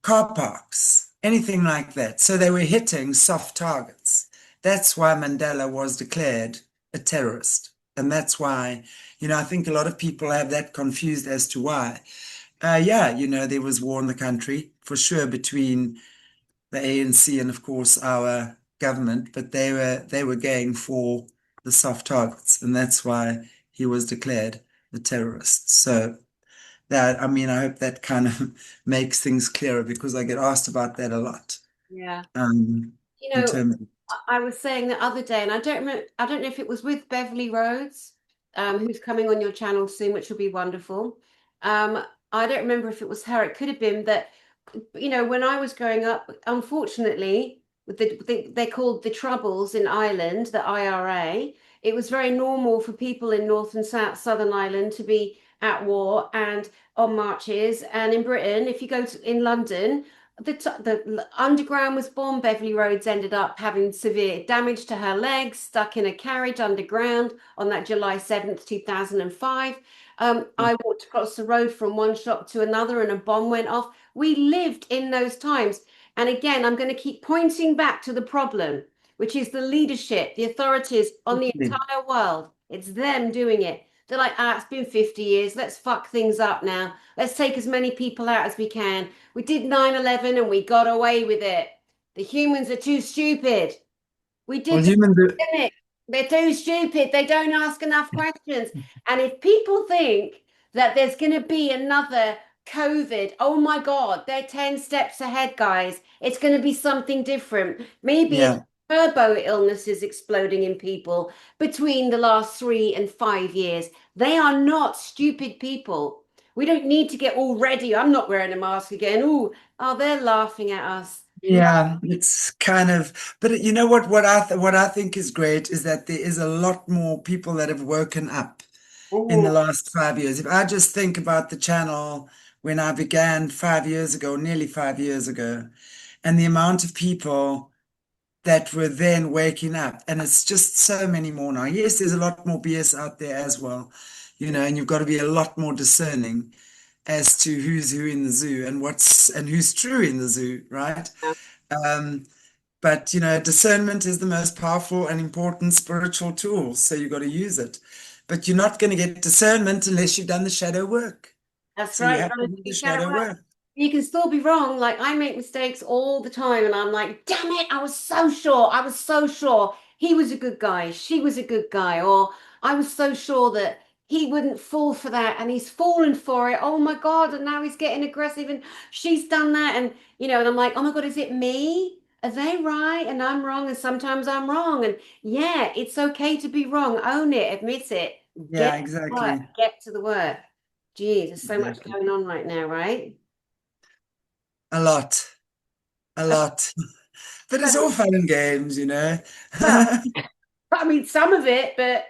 Car parks, anything like that. So they were hitting soft targets. That's why Mandela was declared a terrorist. And that's why, I think a lot of people have that confused as to why. Yeah, there was war in the country for sure between the ANC and of course our government, but they were going for the soft targets, and that's why he was declared a terrorist. So that, I mean, I hope that kind of makes things clearer because I get asked about that a lot. Yeah. Um, You in know, terms of, I was saying the other day, and I don't know if it was with Beverly Rhodes, who's coming on your channel soon, which will be wonderful. Um, I don't remember if it was her. It could have been that, when I was growing up, unfortunately, with they're called the Troubles in Ireland, the IRA. It was very normal for people in North and Southern Ireland to be at war and on marches. And in Britain, if you go to in London, the underground was bombed. Beverly Rhodes ended up having severe damage to her legs, stuck in a carriage underground on that July 7th, 2005. I walked across the road from one shop to another and a bomb went off. We lived in those times. And again, I'm going to keep pointing back to the problem, which is the leadership, the authorities on the entire world. It's them doing it. They're like, it's been 50 years. Let's fuck things up now. Let's take as many people out as we can. We did 9/11 and we got away with it. The humans are too stupid. We Well, did the humans, pandemic. They're too stupid. They don't ask enough questions. And if people think that there's going to be another COVID, oh my God, they're 10 steps ahead, guys. It's going to be something different. Maybe it's yeah. turbo illnesses exploding in people between the last 3 and 5 years. They are not stupid people. We don't need to get all ready. I'm not wearing a mask again. Oh, they're laughing at us. Yeah, it's kind of, but you know what I think is great is that there is a lot more people that have woken up in the Oh, last 5 years. If I just think about the channel when I began 5 years ago, nearly 5 years ago, and the amount of people that were then waking up, and it's just so many more now. Yes, there's a lot more BS out there as well, and you've got to be a lot more discerning as to who's who in the zoo and who's true in the zoo, right? yeah. Um, but discernment is the most powerful and important spiritual tool, so you've got to use it. But you're not going to get discernment unless you've done the shadow work. That's So you right. have to Gotta do the do shadow shadow work. work. You can still be wrong. Like I make mistakes all the time, and I'm like, damn it, I was so sure. I was so sure he was a good guy. She was a good guy. Or I was so sure that he wouldn't fall for that, and he's fallen for it. Oh my God. And now he's getting aggressive, and she's done that. And I'm like, oh my God, is it me? Are they right? And I'm wrong, and sometimes I'm wrong. And yeah, it's okay to be wrong. Own it, admit it. Get Yeah, to work, exactly. get to the work. Geez, there's so much Exactly. going on right now, right? A lot, a lot. But it's all So, fun and games. well, I mean, some of it, but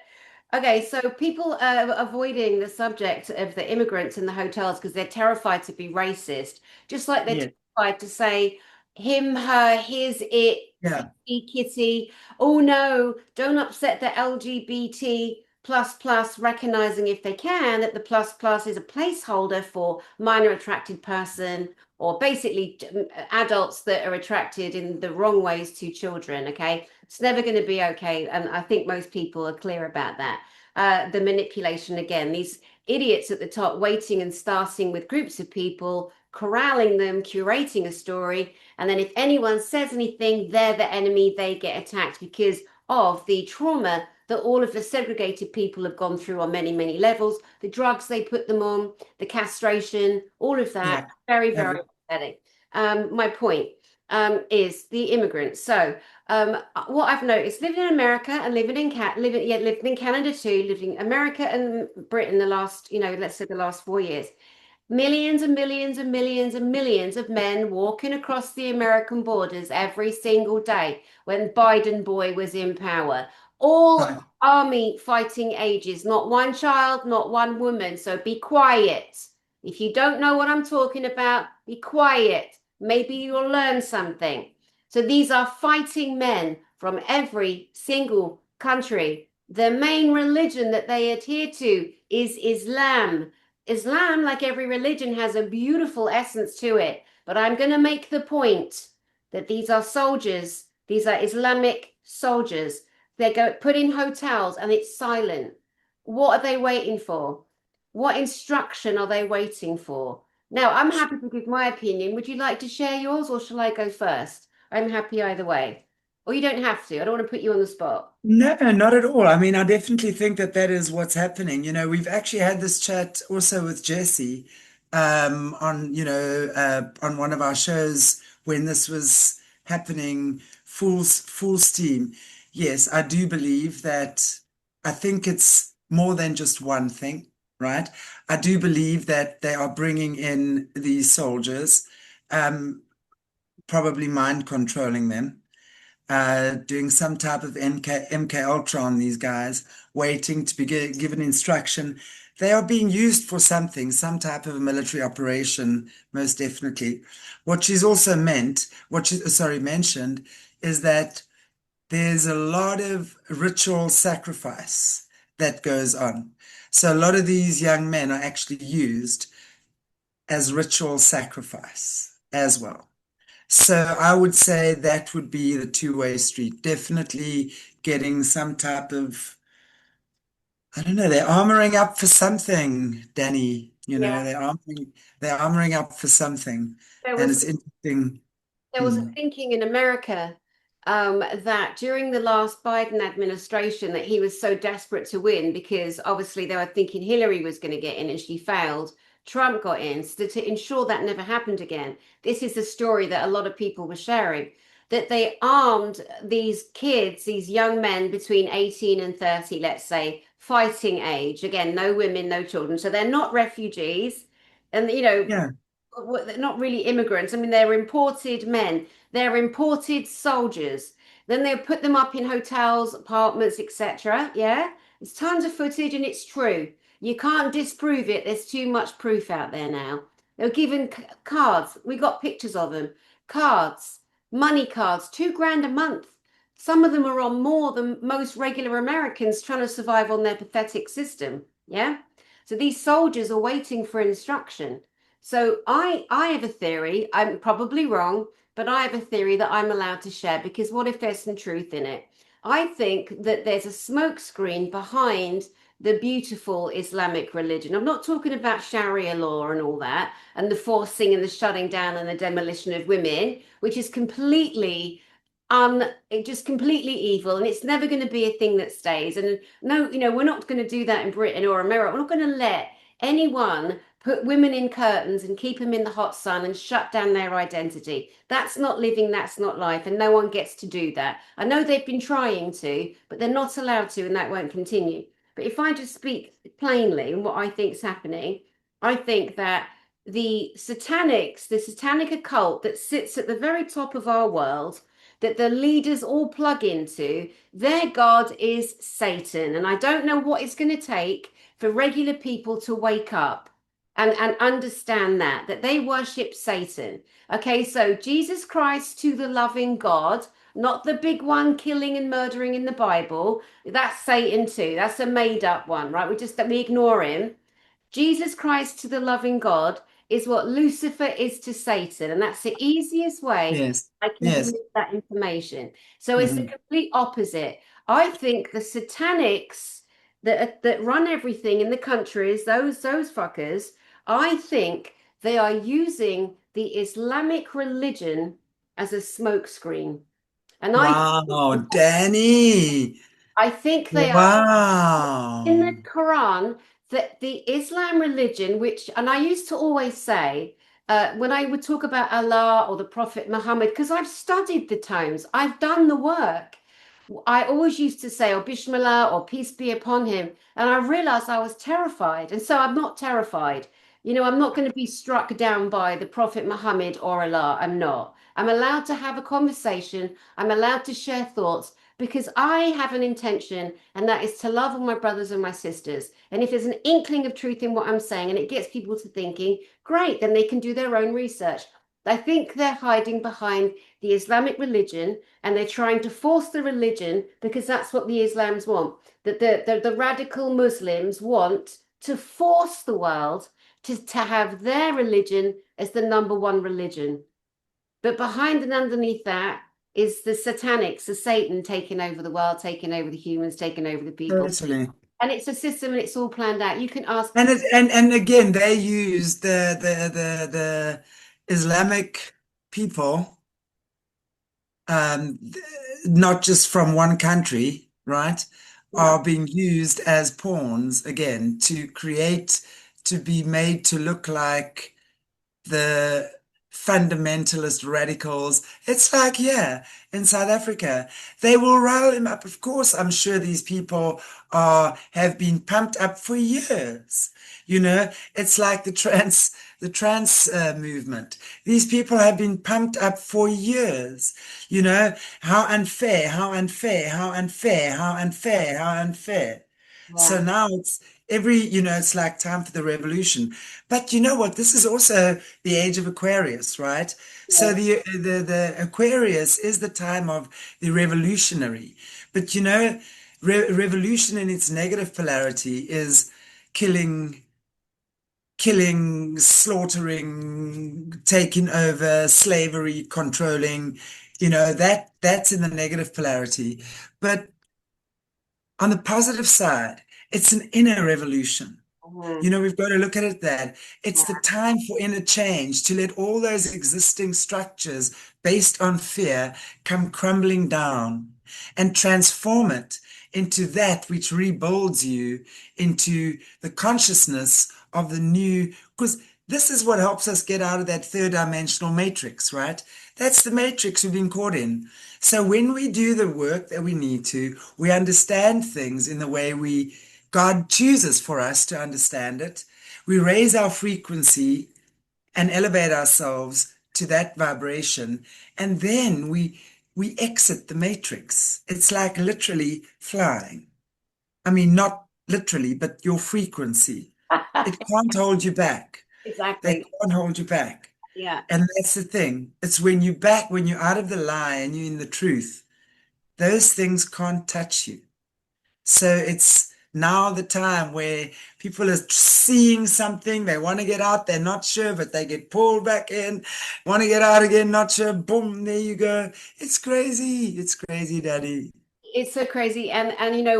okay, so people are avoiding the subject of the immigrants in the hotels because they're terrified to be racist, just like they're Yeah, terrified to say him, her, his, it, yeah, kitty, kitty. Oh no, don't upset the LGBT plus plus, recognizing if they can that the plus plus is a placeholder for minor attracted person or basically adults that are attracted in the wrong ways to children. Okay, it's never going to be okay. And I think most people are clear about that. The manipulation again, these idiots at the top waiting and starting with groups of people, corralling them, curating a story. And then if anyone says anything, they're the enemy, they get attacked because of the trauma that all of the segregated people have gone through on many, many levels, the drugs they put them on, the castration, all of that. yeah. Very, very Every- pathetic. My point is the immigrants. So what I've noticed living in America and living in Canada too, living in America and Britain the last, let's say the last 4 years. Millions and millions and millions and millions of men walking across the American borders every single day when Biden boy was in power. All Right. army fighting ages, not one child, not one woman. So be quiet. If you don't know what I'm talking about, be quiet. Maybe you'll learn something. So these are fighting men from every single country. The main religion that they adhere to is Islam. Islam, like every religion, has a beautiful essence to it. But I'm going to make the point that these are soldiers, these are Islamic soldiers. They go put in hotels and it's silent. What are they waiting for? What instruction are they waiting for? Now, I'm happy to give my opinion. Would you like to share yours or shall I go first? I'm happy either way. Or you don't have to. I don't want to put you on the spot. No, not at all. I mean, I definitely think that that is what's happening. We've actually had this chat also with Jesse on one of our shows when this was happening full steam. Yes, I do believe that I think it's more than just one thing, right? I do believe that they are bringing in these soldiers, um, probably mind controlling them, doing some type of MK Ultra on these guys, waiting to be given instruction. they are being used for something, some type of a military operation, most definitely. What she's also mentioned, is that there's a lot of ritual sacrifice that goes on. So a lot of these young men are actually used as ritual sacrifice as well. So I would say that would be the two-way street. Definitely getting some type of, I don't know, they're armoring up for something, Danny. Yeah. They're armoring up for something. There And was it's interesting. There was a Mm. thinking in America that during the last Biden administration that he was so desperate to win because obviously they were thinking Hillary was going to get in and she failed. Trump got in. So to ensure that never happened again. This is the story that a lot of people were sharing, that they armed these kids, these young men between 18 and 30, let's say, fighting age. Again, no women, no children. So they're not refugees. And, Yeah, they're not really immigrants. I mean, they're imported men, they're imported soldiers. Then they put them up in hotels, apartments, etc. Yeah, it's tons of footage and it's true. You can't disprove it. There's too much proof out there now. They're given cards. We got pictures of them. Cards, money cards, 2 grand a month. Some of them are on more than most regular Americans trying to survive on their pathetic system. Yeah. So these soldiers are waiting for instruction. So I have a theory. I'm probably wrong, but I have a theory that I'm allowed to share because what if there's some truth in it? I think that there's a smoke screen behind the beautiful Islamic religion. I'm not talking about Sharia law and all that, and the forcing and the shutting down and the demolition of women, which is completely just completely evil, and it's never going to be a thing that stays. And no, we're not going to do that in Britain or America. We're not going to let anyone put women in curtains and keep them in the hot sun and shut down their identity. That's not living, that's not life, and no one gets to do that. I know they've been trying to, but they're not allowed to, and that won't continue. But if I just speak plainly and what I think is happening, I think that the satanics, the satanic occult that sits at the very top of our world, that the leaders all plug into, their god is Satan. And I don't know what it's going to take for regular people to wake up and understand that they worship Satan. Okay, so Jesus Christ to the loving God, not the big one killing and murdering in the Bible. That's Satan too. That's a made up one, right? We ignore him. Jesus Christ to the loving God is what Lucifer is to Satan. And that's the easiest way yes, I can yes. deliver that information. So it's the Mhm. complete opposite. I think the satanics that run everything in the countries, those fuckers, I think they are using the Islamic religion as a smokescreen. And Wow, Danny. I think they are in the Wow. Quran that the Islam religion, which, and I used to always say, when I would talk about Allah or the Prophet Muhammad, because I've studied the tomes, I've done the work. I always used to say, or Bismillah, or peace be upon him. And I realized I was terrified. And so I'm not terrified. I'm not going to be struck down by the Prophet Muhammad or Allah. I'm not. I'm allowed to have a conversation. I'm allowed to share thoughts because I have an intention, and that is to love all my brothers and my sisters. And if there's an inkling of truth in what I'm saying and it gets people to thinking, great, then they can do their own research. I think they're hiding behind the Islamic religion and they're trying to force the religion because that's what the Islams want. That the radical Muslims want to force the world to have their religion as the number one religion. But behind and underneath that is the satanics, the Satan taking over the world, taking over the humans, taking over the people. Totally. And it's a system and it's all planned out. You can ask, And again, they use the Islamic people, not just from one country, right, yeah, are being used as pawns again to be made to look like the fundamentalist radicals. It's like, yeah, in South Africa, they will rile him up. Of course, I'm sure these people have been pumped up for years. It's like the trans movement. These people have been pumped up for years. How unfair, how unfair, how unfair, how unfair, how unfair. yeah. So now it's like time for the revolution. But you know what? This is also the age of Aquarius, right? So Yeah. the Aquarius is the time of the revolutionary. But revolution in its negative polarity is killing, slaughtering, taking over, slavery, controlling, that's in the negative polarity. But on the positive side, it's an inner revolution. Mhm. We've got to look at it that it's the Yeah. time for inner change to let all those existing structures based on fear come crumbling down and transform it into that which rebuilds you into the consciousness of the new. Because this is what helps us get out of that third dimensional matrix, right? That's the matrix we've been caught in. So when we do the work that we need to, we understand things in the way God chooses for us to understand it. We raise our frequency and elevate ourselves to that vibration, and then we exit the matrix. It's like literally flying. I mean, not literally, but your frequency. It can't hold you back. They Exactly. can't hold you back. Yeah. And that's the thing. It's when you're out of the lie and you're in the truth, those things can't touch you. So it's now the time where people are seeing something, they want to get out, they're not sure, but they get pulled back in, want to get out again, not sure, boom, there you go. It's crazy. It's crazy, Daddy. It's so crazy. And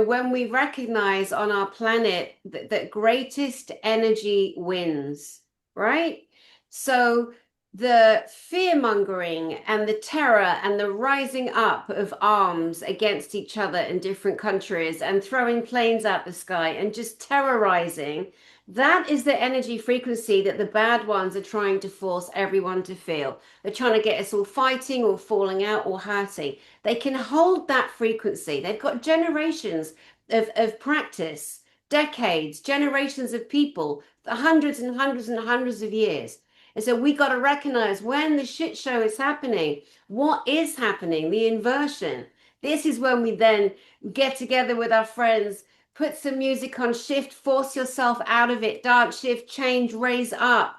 when we recognize on our planet that greatest energy wins, right? So the fear mongering and the terror and the rising up of arms against each other in different countries and throwing planes out the sky and just terrorizing, that is the energy frequency that the bad ones are trying to force everyone to feel. They're trying to get us all fighting or falling out or hurting. They can hold that frequency. They've got generations of practice, decades, generations of people, hundreds and hundreds and hundreds of years. And so we got to recognize when the shit show is happening, what is happening, the inversion. This is when we then get together with our friends, put some music on, shift, force yourself out of it, dance, shift, change, raise up.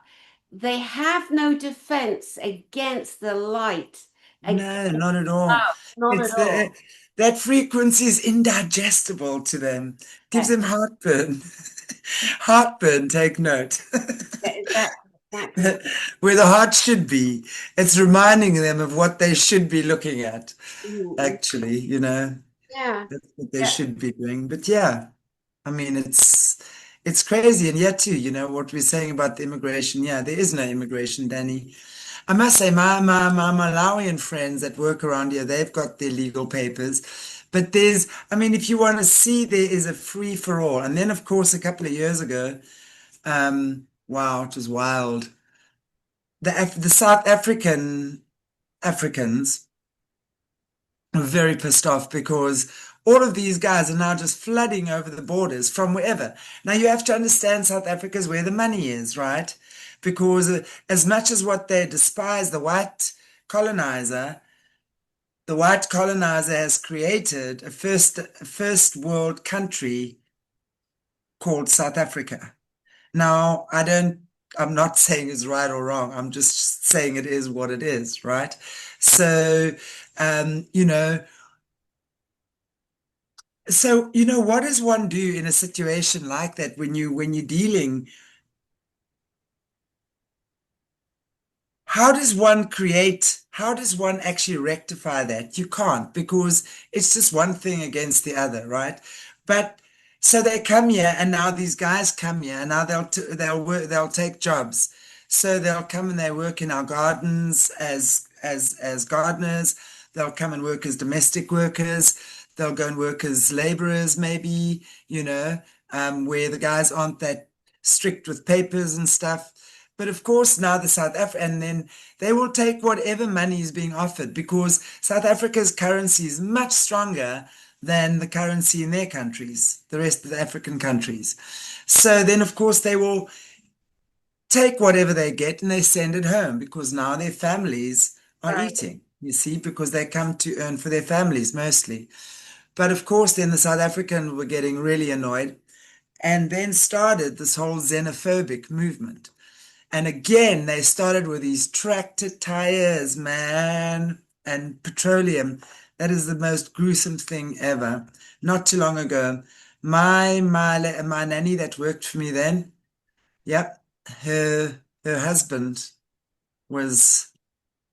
They have no defense against the light, against No, not at all. love, not at It's the all. that frequency is indigestible to them. Gives Yeah, them heartburn. Heartburn, take note. yeah, exactly, exactly. Where the heart should be. It's reminding them of what they should be looking at, Mhm. actually, Yeah, that's what they yeah, should be doing. But yeah, I mean, it's crazy. And yet too, what we're saying about the immigration. Yeah, there is no immigration, Danny. I must say, my Malawian friends that work around here, they've got their legal papers. But I mean, if you want to see, there is a free for all. And then, of course, a couple of years ago, wow, it was wild. The South Africans are very pissed off because all of these guys are now just flooding over the borders from wherever. Now you have to understand South Africa is where the money is, right? Because as much as what they despise colonizer, the white colonizer has created a first world country called South Africa. Now, I'm not saying it's right or wrong. I'm just saying it is what it is, right? So, um, you know, what does one do in a situation like that when you're dealing? How does one actually rectify that? You can't because it's just one thing against the other, right? But so they come here and now these guys come here and now they'll take jobs. So they'll come and they work in our gardens as gardeners. They'll come and work as domestic workers. They'll go and work as laborers, maybe, where the guys aren't that strict with papers and stuff. But of course, now the South Africa, and then they will take whatever money is being offered because South Africa's currency is much stronger than the currency in their countries, the rest of the African countries. So then, of course, they will take whatever they get and they send it home because now their families are right. eating, you see, because they come to earn for their families mostly. But of course, then the South African were getting really annoyed and then started this whole xenophobic movement. And again, they started with these tractor tires, man, and petroleum. That is the most gruesome thing ever. Not too long ago, my nanny that worked for me then, yep, her husband was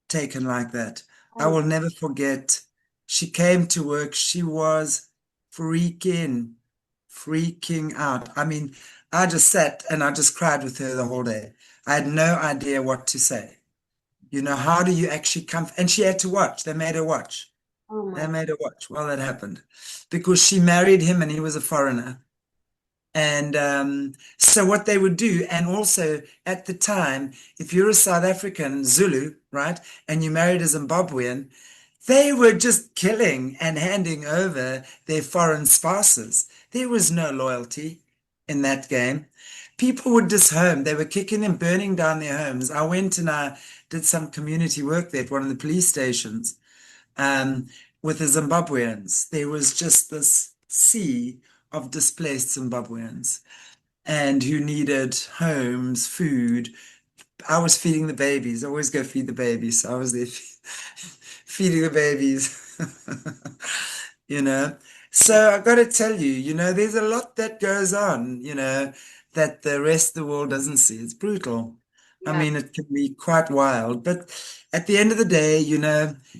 taken like that. I Oh, will never forget. She came to work. She was freaking, freaking out. I mean, I just sat and I just cried with her the whole day. I had no idea what to say. You know, how do you actually come? And she had to watch. They made her watch. oh They my, made her watch while that happened because she married him and he was a foreigner. And so what they would do, and also at the time, if you're a South African Zulu, right, and you married a Zimbabwean, they were just killing and handing over their foreign spouses. There was no loyalty in that game. People would disown. They were kicking and burning down their homes. I went and I did some community work there at one of the police stations um, with the Zimbabweans. There was just this sea of displaced Zimbabweans and who needed homes, food. I was feeding the babies. I always go feed the babies. So I was there feeding the babies, you know. yeah, So I got to tell you, there's a lot that goes on, that the rest of the world doesn't see. It's brutal. I yeah, mean, it can be quite wild, but at the end of the day,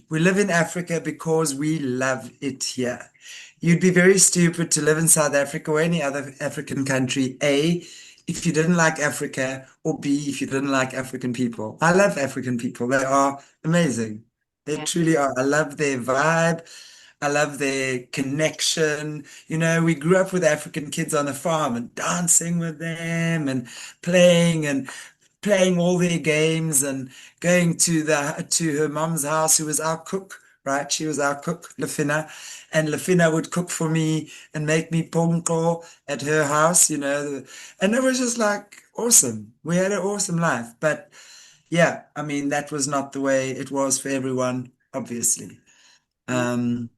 we live in Africa because we love it here. You'd be very stupid to live in South Africa or any other African country, A, if you didn't like Africa, or B, if you didn't like African people. I love African people. They are amazing. They yeah, truly are. I love their vibe. I love their connection. We grew up with African kids on the farm and dancing with them and playing all their games and going to her mom's house, who was our cook, right? She was our cook, Lefina, and Lefina would cook for me and make me ponko at her house, and it was just like awesome. We had an awesome life, but yeah, I mean that was not the way it was for everyone, obviously. yeah. Um,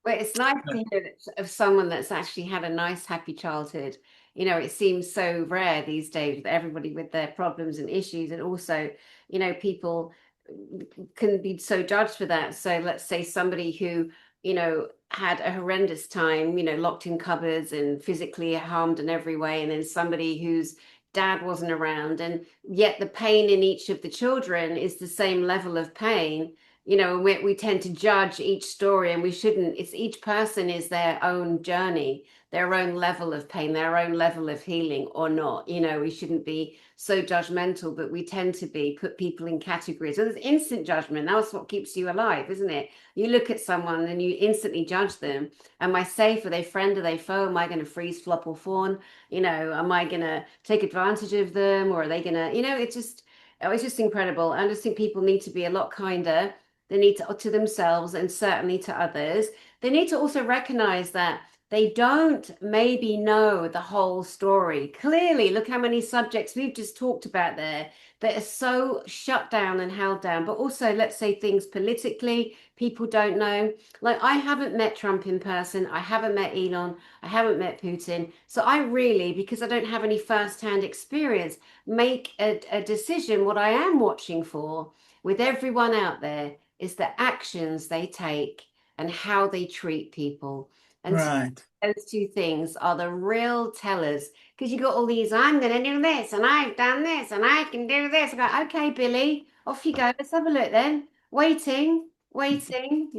Well, it's nice to hear of someone that's actually had a nice, happy childhood. It seems so rare these days with everybody with their problems and issues, and also, people can be so judged for that. So let's say somebody who, had a horrendous time, locked in cupboards and physically harmed in every way, and then somebody whose dad wasn't around, and yet the pain in each of the children is the same level of pain. And we tend to judge each story, and we shouldn't. It's each person is their own journey, their own level of pain, their own level of healing or not. We shouldn't be so judgmental, but we tend to put people in categories. So there's instant judgment. That's what keeps you alive, isn't it? You look at someone and you instantly judge them. Am I safe? Are they friend? Are they foe? Am I going to freeze, flop, or fawn? Am I going to take advantage of them, or are they going to, it's just incredible. I just think people need to be a lot kinder. They need to themselves and certainly to others. They need to also recognize that they don't maybe know the whole story. Clearly, look how many subjects we've just talked about there that are so shut down and held down. But also, let's say things politically, people don't know. Like, I haven't met Trump in person, I haven't met Elon, I haven't met Putin. So, I really, because I don't have any first-hand experience, make a decision. What I am watching for with everyone out there is the actions they take and how they treat people. And to right. those two things are the real tellers. Because you got all these, I'm going to do this, and I've done this, and I can do this. I go, okay, Billy, off you go. Let's have a look then. Waiting, waiting.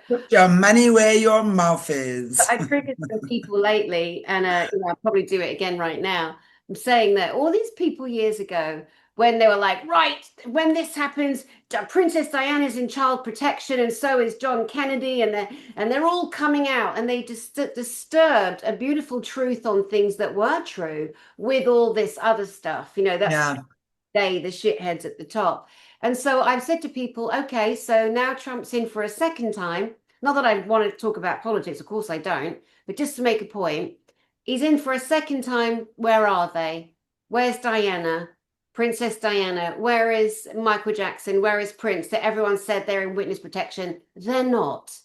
Put your money where your mouth is. I triggered some people lately, and I'll probably do it again right now. I'm saying that all these people years ago, when they were like, right, when this happens, Princess Diana's in child protection, and so is John Kennedy, and they're all coming out, and they just disturbed a beautiful truth on things that were true with all this other stuff. That's Yeah, the shitheads at the top. And so I've said to people, okay, so now Trump's in for a second time. Not that I want to talk about politics, of course I don't, but just to make a point, he's in for a second time. Where are they? Where's Diana? Princess Diana? Where is Michael Jackson? Where is Prince? That everyone said they're in witness protection. They're not.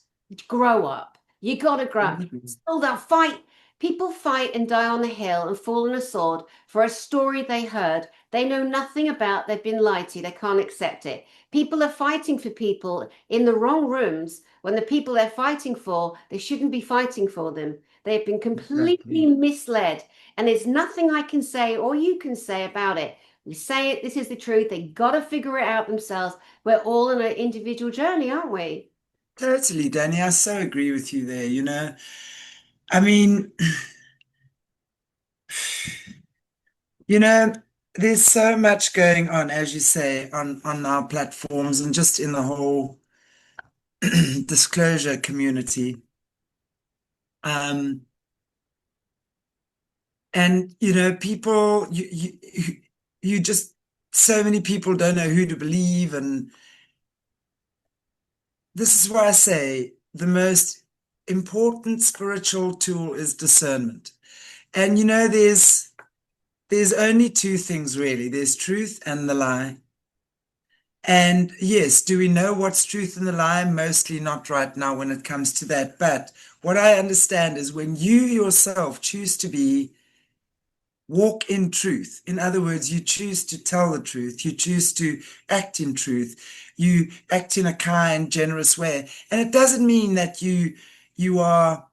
Grow up. You gotta grow up. Still, they'll fight. People fight and die on the hill and fall on a sword for a story they heard. They know nothing about, they've been lied to, they can't accept it. People are fighting for people in the wrong rooms when the people they're fighting for, they shouldn't be fighting for them. They've been completely Exactly. misled, and there's nothing I can say or you can say about it. We say it, this is the truth. They got to figure it out themselves. We're all on an individual journey, aren't we? Totally, Danny. I so agree with you there. I mean, you know, there's so much going on, as you say, on our platforms and just in the whole disclosure community. Um, and people, you just so many people don't know who to believe, and this is why I say the most important spiritual tool is discernment. And there's only two things really. There's truth and the lie. And yes, do we know what's truth and the lie? Mostly not right now when it comes to that. But what I understand is when you yourself choose to walk in truth. In other words, you choose to tell the truth. You choose to act in truth. You act in a kind, generous way. And it doesn't mean that you are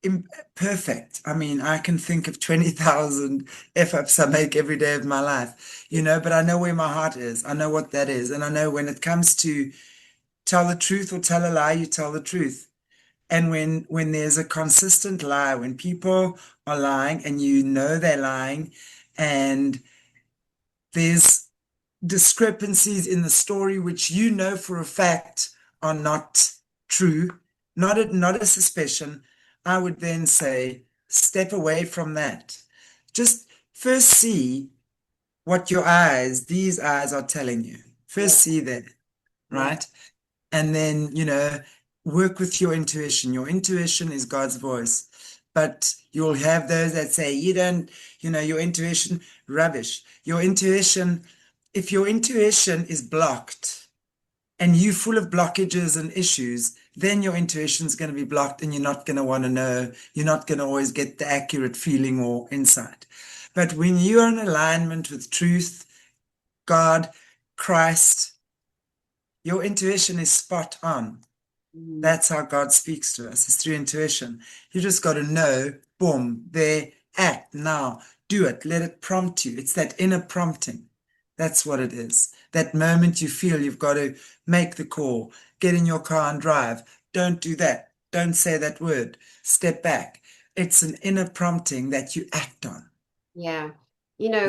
imperfect. I mean, I can think of 20,000 F-ups I make every day of my life, but I know where my heart is. I know what that is. And I know when it comes to tell the truth or tell a lie, you tell the truth. And when there's a consistent lie, when people are lying and you know they're lying, and there's discrepancies in the story which you know for a fact are not true, not a suspicion, I would then say step away from that. Just first see what these eyes are telling you. Yeah, First see that, yeah, right? And then, work with your intuition. Your intuition is God's voice. But you'll have those that say, you don't, your intuition, rubbish. If your intuition is blocked and you're full of blockages and issues, then your intuition is going to be blocked and you're not going to want to know. You're not going to always get the accurate feeling or insight. But when you are in alignment with truth, God, Christ, your intuition is spot on. mm, That's how God speaks to us. It's through intuition. You just got to know, boom, there, act now, do it, let it prompt you. It's that inner prompting. That's what it is. That moment you feel you've got to make the call, get in your car and drive. Don't do that. Don't say that word. Step back. It's an inner prompting that you act on. yeah.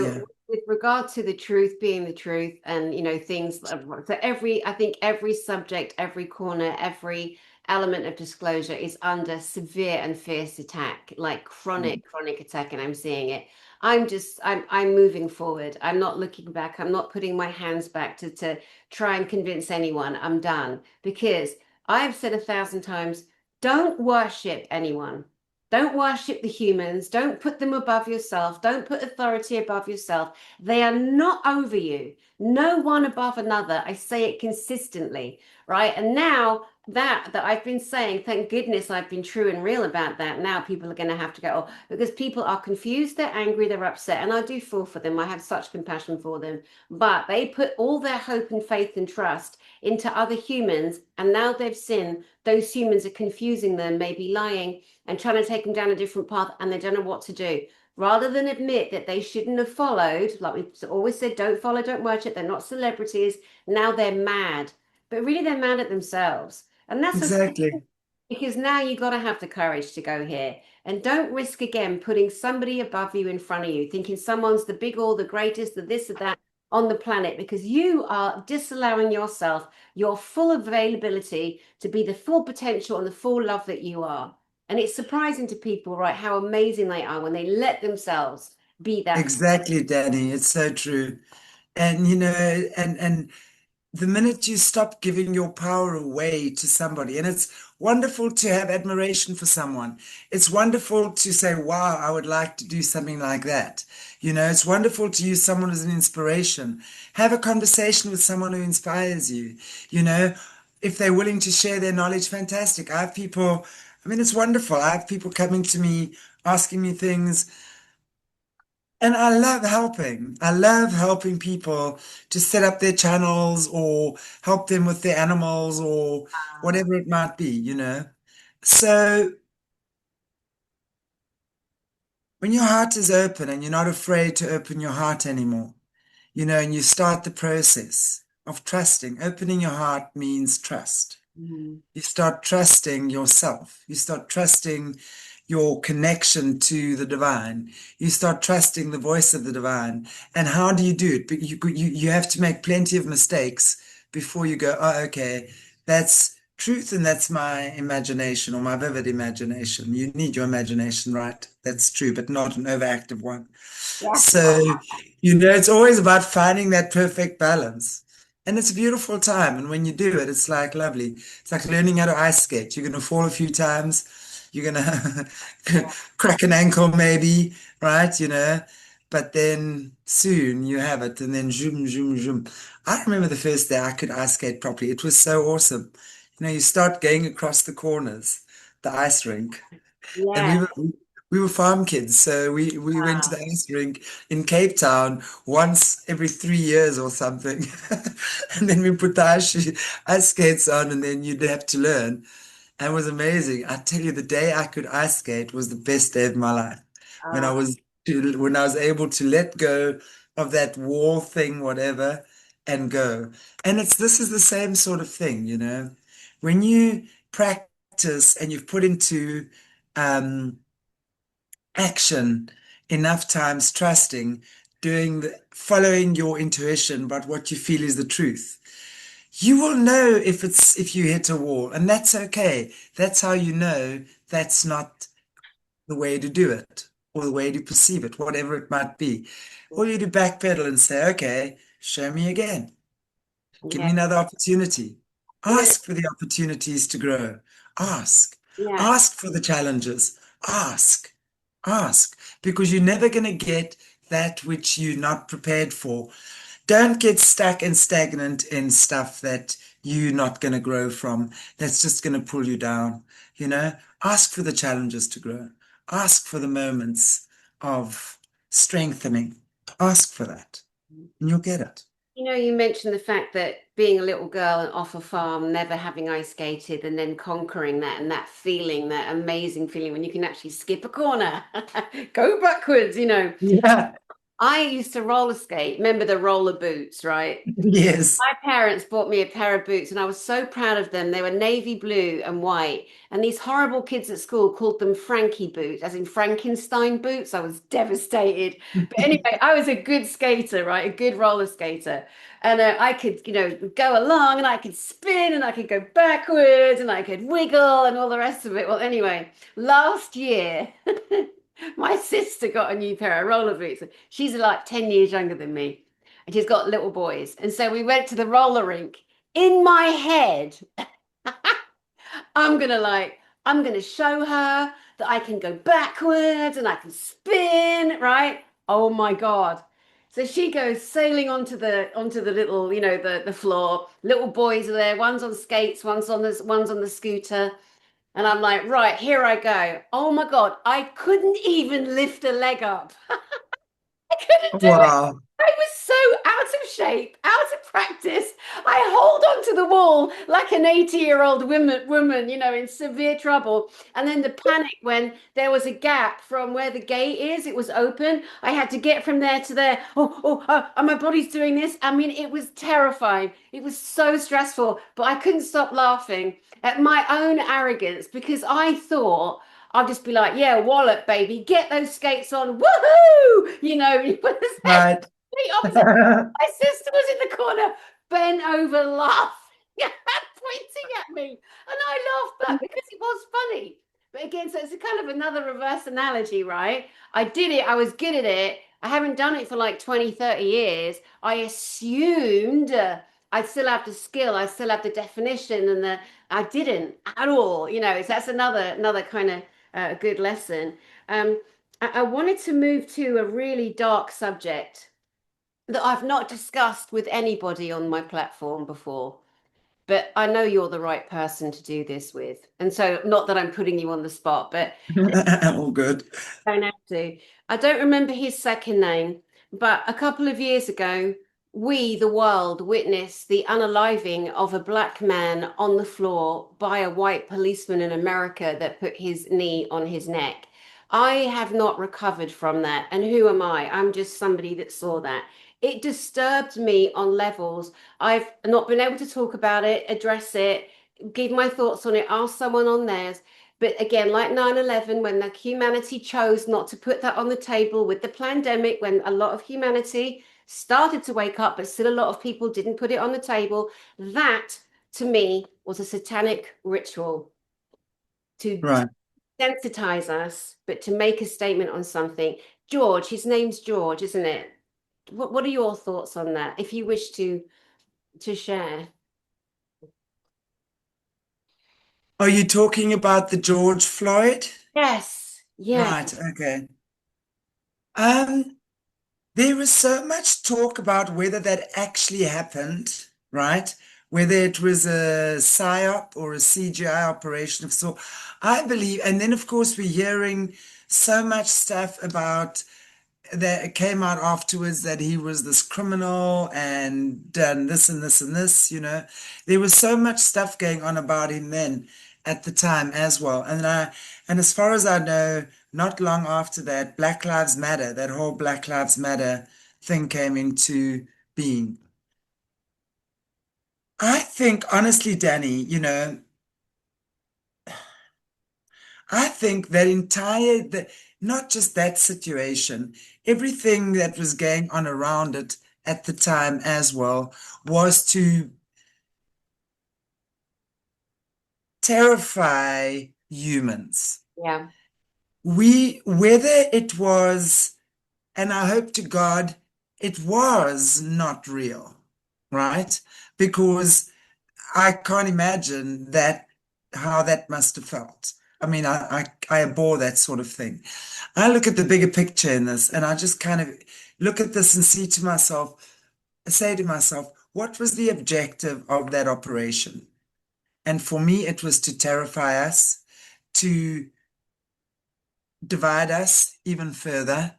Yeah, With regard to the truth being the truth, and things, so I think every subject, every corner, every element of disclosure is under severe and fierce attack, like chronic attack, and I'm seeing it. I'm moving forward. I'm not looking back. I'm not putting my hands back to try and convince anyone. I'm done because I've said 1,000 times, don't worship anyone. Don't worship the humans. Don't put them above yourself. Don't put authority above yourself. They are not over you. No one above another. I say it consistently, right? And now that I've been saying, thank goodness I've been true and real about that. Now people are going to have to go, oh, because people are confused, they're angry, they're upset, and I do feel for them. I have such compassion for them. But they put all their hope and faith and trust into other humans, and now they've sinned. Those humans are confusing them, maybe lying and trying to take them down a different path, and they don't know what to do. Rather than admit that they shouldn't have followed, like we always said, don't follow, don't worship, they're not celebrities. Now they're mad, but really they're mad at themselves. And that's okay exactly. because now you got to have the courage to go here and don't risk again putting somebody above you in front of you, thinking someone's the big all, the greatest, the this or that on the planet because you are disallowing yourself your full availability to be the full potential and the full love that you are. And it's surprising to people, right, how amazing they are when they let themselves be that. Exactly, Danny. It's so true. And and the minute you stop giving your power away to somebody, and it's wonderful to have admiration for someone. It's wonderful to say, wow, I would like to do something like that. It's wonderful to use someone as an inspiration. Have a conversation with someone who inspires you. You know, if they're willing to share their knowledge, fantastic. I have people I mean, it's wonderful. I have people coming to me, asking me things, and I love helping. I love helping people to set up their channels or help them with their animals or whatever it might be, you know. So when your heart is open and you're not afraid to open your heart anymore, you know, and you start the process of trusting. Opening your heart means trust. Mm. You start trusting yourself. You start trusting your connection to the divine. You start trusting the voice of the divine. And how do you do it? But you have to make plenty of mistakes before you go, oh, okay, that's truth and that's my imagination or my vivid imagination. You need your imagination, right? That's true, but not an overactive one. Yeah. So, you know, it's always about finding that perfect balance. And it's a beautiful time. And when you do it, it's like lovely. It's like learning how to ice skate. You're going to fall a few times. You're going to Yeah. crack an ankle, maybe, right? You know, but then soon you have it. And then zoom, zoom, zoom. I remember the first day I could ice skate properly. It was so awesome. You know, you start going across the corners, the ice rink. And Yeah. we were farm kids, so we went to Wow. the ice rink in Cape Town once every 3 years or something. And then we put the ice skates on, and then you'd have to learn. And it was amazing. I tell you, the day I could ice skate was the best day of my life. When I Uh, was when I was able to let go of that wall thing, whatever, and go. And this is the same sort of thing, you know. When you practice and you've put into um action enough times, trusting, following your intuition about what you feel is the truth, you will know if you hit a wall, and that's okay. That's how you know that's not the way to do it or the way to perceive it, whatever it might be. Or you do backpedal and say, okay, show me again. Give yeah. me another opportunity. You know, Ask for the opportunities to grow. Ask. yeah. Ask for the challenges. Ask. Ask. Because you're never going to get that which you're not prepared for. Don't get stuck and stagnant in stuff that you're not going to grow from. That's just going to pull you down. You know, ask for the challenges to grow. Ask for the moments of strengthening. Ask for that, and you'll get it. You know, you mentioned the fact that being a little girl and off a farm, never having ice skated, and then conquering that and that feeling, that amazing feeling when you can actually skip a corner, go backwards, you know. Yeah. I used to roller skate. Remember the roller boots, right? Yes. My parents bought me a pair of boots and I was so proud of them. They were navy blue and white. And these horrible kids at school called them Frankie boots, as in Frankenstein boots. I was devastated. But anyway, I was a good skater, right? A good roller skater. And I could, go along and I could spin and I could go backwards and I could wiggle and all the rest of it. Well, anyway, last year, my sister got a new pair of roller boots. She's like 10 years younger than me and she's got little boys. And so we went to the roller rink. In my head, I'm gonna like, I'm gonna show her that I can go backwards and I can spin, right? Oh my God. So she goes sailing onto the little, the floor. Little boys are there, one's on skates, one's on the scooter. And I'm like, right, here I go. Oh my God, I couldn't even lift a leg up. I couldn't do it. Wow. I was so out of shape, out of practice. I hold onto the wall like an 80-year-old woman, in severe trouble. And then the panic when there was a gap from where the gate is, it was open. I had to get from there to there. And my body's doing this. I mean, it was terrifying. It was so stressful, but I couldn't stop laughing at my own arrogance because I thought I'll just be like, yeah, wallet, baby, get those skates on. Woohoo! It was the Right. complete opposite. My sister was in the corner, bent over, laughing, pointing at me. And I laughed back because it was funny. But again, so it's a kind of another reverse analogy, right? I did it, I was good at it. I haven't done it for like 20, 30 years. I assumed I'd still have the skill, I still have the definition, and I didn't at all. So that's another kind of good lesson. I wanted to move to a really dark subject that I've not discussed with anybody on my platform before. but I know you're the right person to do this with. And so, not that I'm putting you on the spot, but All good. don't have to. I don't remember his second name, but a couple of years ago, we, the world, witnessed the unaliving of a black man on the floor by a white policeman in America that put his knee on his neck. I have not recovered from that. And who am I? I'm just somebody that saw that. It disturbed me on levels. I've not been able to talk about it, address it, give my thoughts on it, ask someone on theirs. But again, like 9/11, when the humanity chose not to put that on the table with the pandemic, when a lot of humanity started to wake up, but still a lot of people didn't put it on the table, that to me was a satanic ritual to Right. sensitize us, but to make a statement on something. George, his name's George, isn't it? What are your thoughts on that, if you wish to share? Are you talking about the George Floyd? Yes, yeah, Right, okay. Um, there was so much talk about whether that actually happened, right? Whether it was a PSYOP or a CGI operation of sort. I believe, and then of course we're hearing so much stuff about that it came out afterwards that he was this criminal and done this and this and this, you know. There was so much stuff going on about him then at the time as well. And as far as I know, not long after that, Black Lives Matter, that whole Black Lives Matter thing came into being. I think honestly, Danny, you know, I think that not just that situation, everything that was going on around it at the time as well was to terrify humans. yeah. Whether it was, and I hope to God it was not real, right? Because I can't imagine that how that must have felt. I mean, I abhor that sort of thing. I look at the bigger picture in this, and I just kind of look at this and say to myself, what was the objective of that operation? And for me, it was to terrify us, to divide us even further,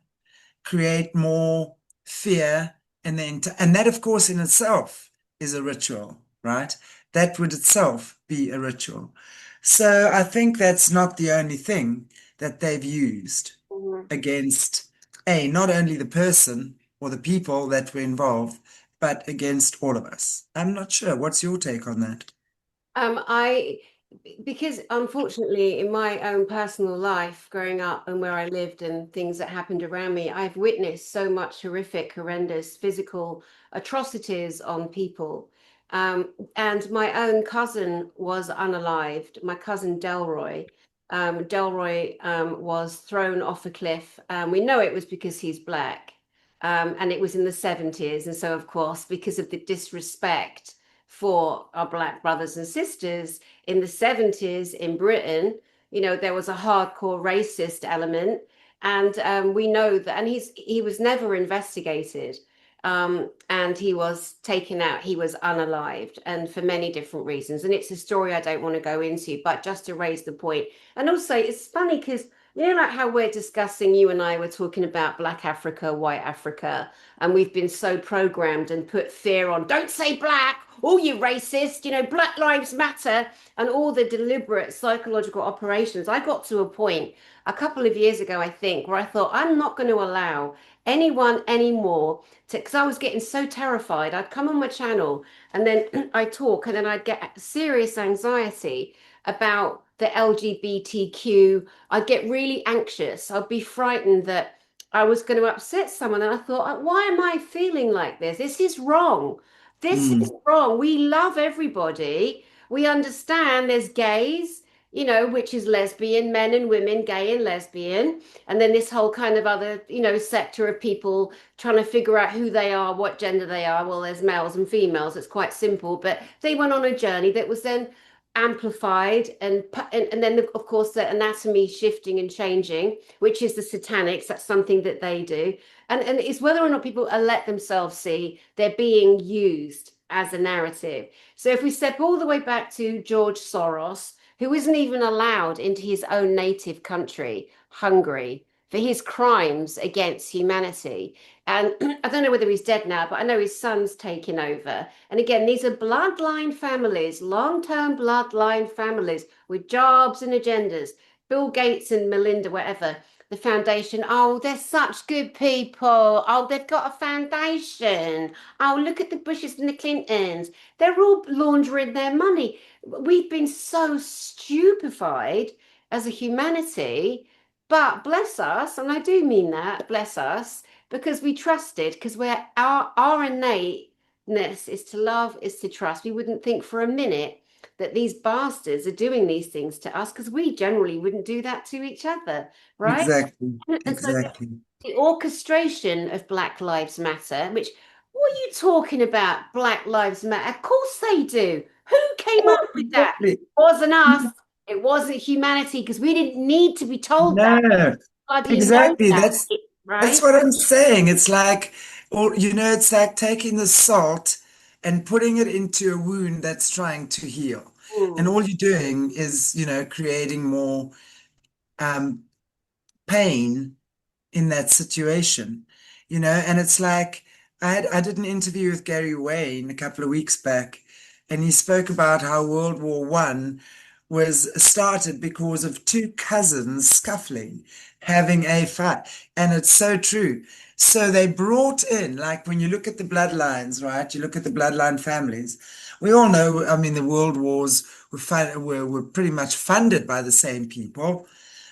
create more fear, and that, of course, in itself is a ritual, right? That would itself be a ritual. So I think that's not the only thing that they've used Mhm. against not only the person or the people that were involved, but against all of us. I'm not sure. What's your take on that? I because unfortunately in my own personal life, growing up and where I lived and things that happened around me, I've witnessed so much horrific, horrendous physical atrocities on people. And my own cousin was unalived, my cousin Delroy. Delroy was thrown off a cliff. We know it was because he's black. And it was in the 70s. And so, of course, because of the disrespect for our black brothers and sisters in the 70s in Britain, you know, there was a hardcore racist element. And we know that, and he was never investigated. And he was taken out, he was unalived, and for many different reasons. And it's a story I don't want to go into, but just to raise the point. And also, it's funny because you know, like how we're discussing, you and I were talking about Black Africa, White Africa, and we've been so programmed and put fear on, don't say black, oh, you racist, you know, Black Lives Matter, and all the deliberate psychological operations. I got to a point a couple of years ago, I think, where I thought, I'm not going to allow anyone anymore to, because I was getting so terrified. I'd come on my channel and then I talk, and then I'd get serious anxiety about the LGBTQ. I'd get really anxious. I'd be frightened that I was going to upset someone. And I thought, why am I feeling like this? This is wrong. This is Mm, wrong. We love everybody. We understand there's gays, you know, which is lesbian, men and women, gay and lesbian. And then this whole kind of other, you know, sector of people trying to figure out who they are, what gender they are. Well, there's males and females. It's quite simple. But they went on a journey that was then amplified and then of course the anatomy shifting and changing, which is the satanics. That's something that they do, and it's whether or not people let themselves see they're being used as a narrative. So if we step all the way back to George Soros, who isn't even allowed into his own native country, Hungary, for his crimes against humanity. And I don't know whether he's dead now, but I know his son's taken over. And again, these are bloodline families, long-term bloodline families with jobs and agendas. Bill Gates and Melinda, whatever, the foundation. Oh, they're such good people. Oh, they've got a foundation. Oh, look at the Bushes and the Clintons. They're all laundering their money. We've been so stupefied as a humanity, but bless us, and I do mean that, bless us, because we trusted, because we're our innateness is to love, is to trust. We wouldn't think for a minute that these bastards are doing these things to us because we generally wouldn't do that to each other, right? Exactly. And so Exactly. the orchestration of Black Lives Matter, which, what are you talking about, Black Lives Matter? Of course they do. Who came Yeah, up with that? exactly. It wasn't us. It wasn't humanity because we didn't need to be told that. No, Bloody know exactly. that, That's right? what I'm saying. It's like, or it's like taking the salt and putting it into a wound that's trying to heal. And Mm. all you're doing is, creating more um, pain in that situation, and it's like I did an interview with Gary Wayne a couple of weeks back, and he spoke about how World War I was started because of two cousins scuffling, having a fight. And it's so true. So they brought in, like when you look at the bloodlines, right? You look at the bloodline families. We all know, I mean, the world wars were pretty much funded by the same people.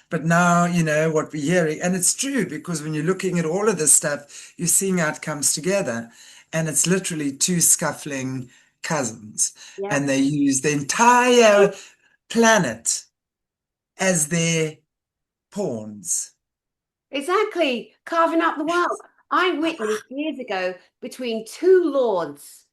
But now, what we're hearing, and it's true because when you're looking at all of this stuff, you're seeing how it comes together. And it's literally two scuffling cousins. And Yep. they use the entire planet as their pawns. Exactly, carving up the world. I witnessed years ago between two lords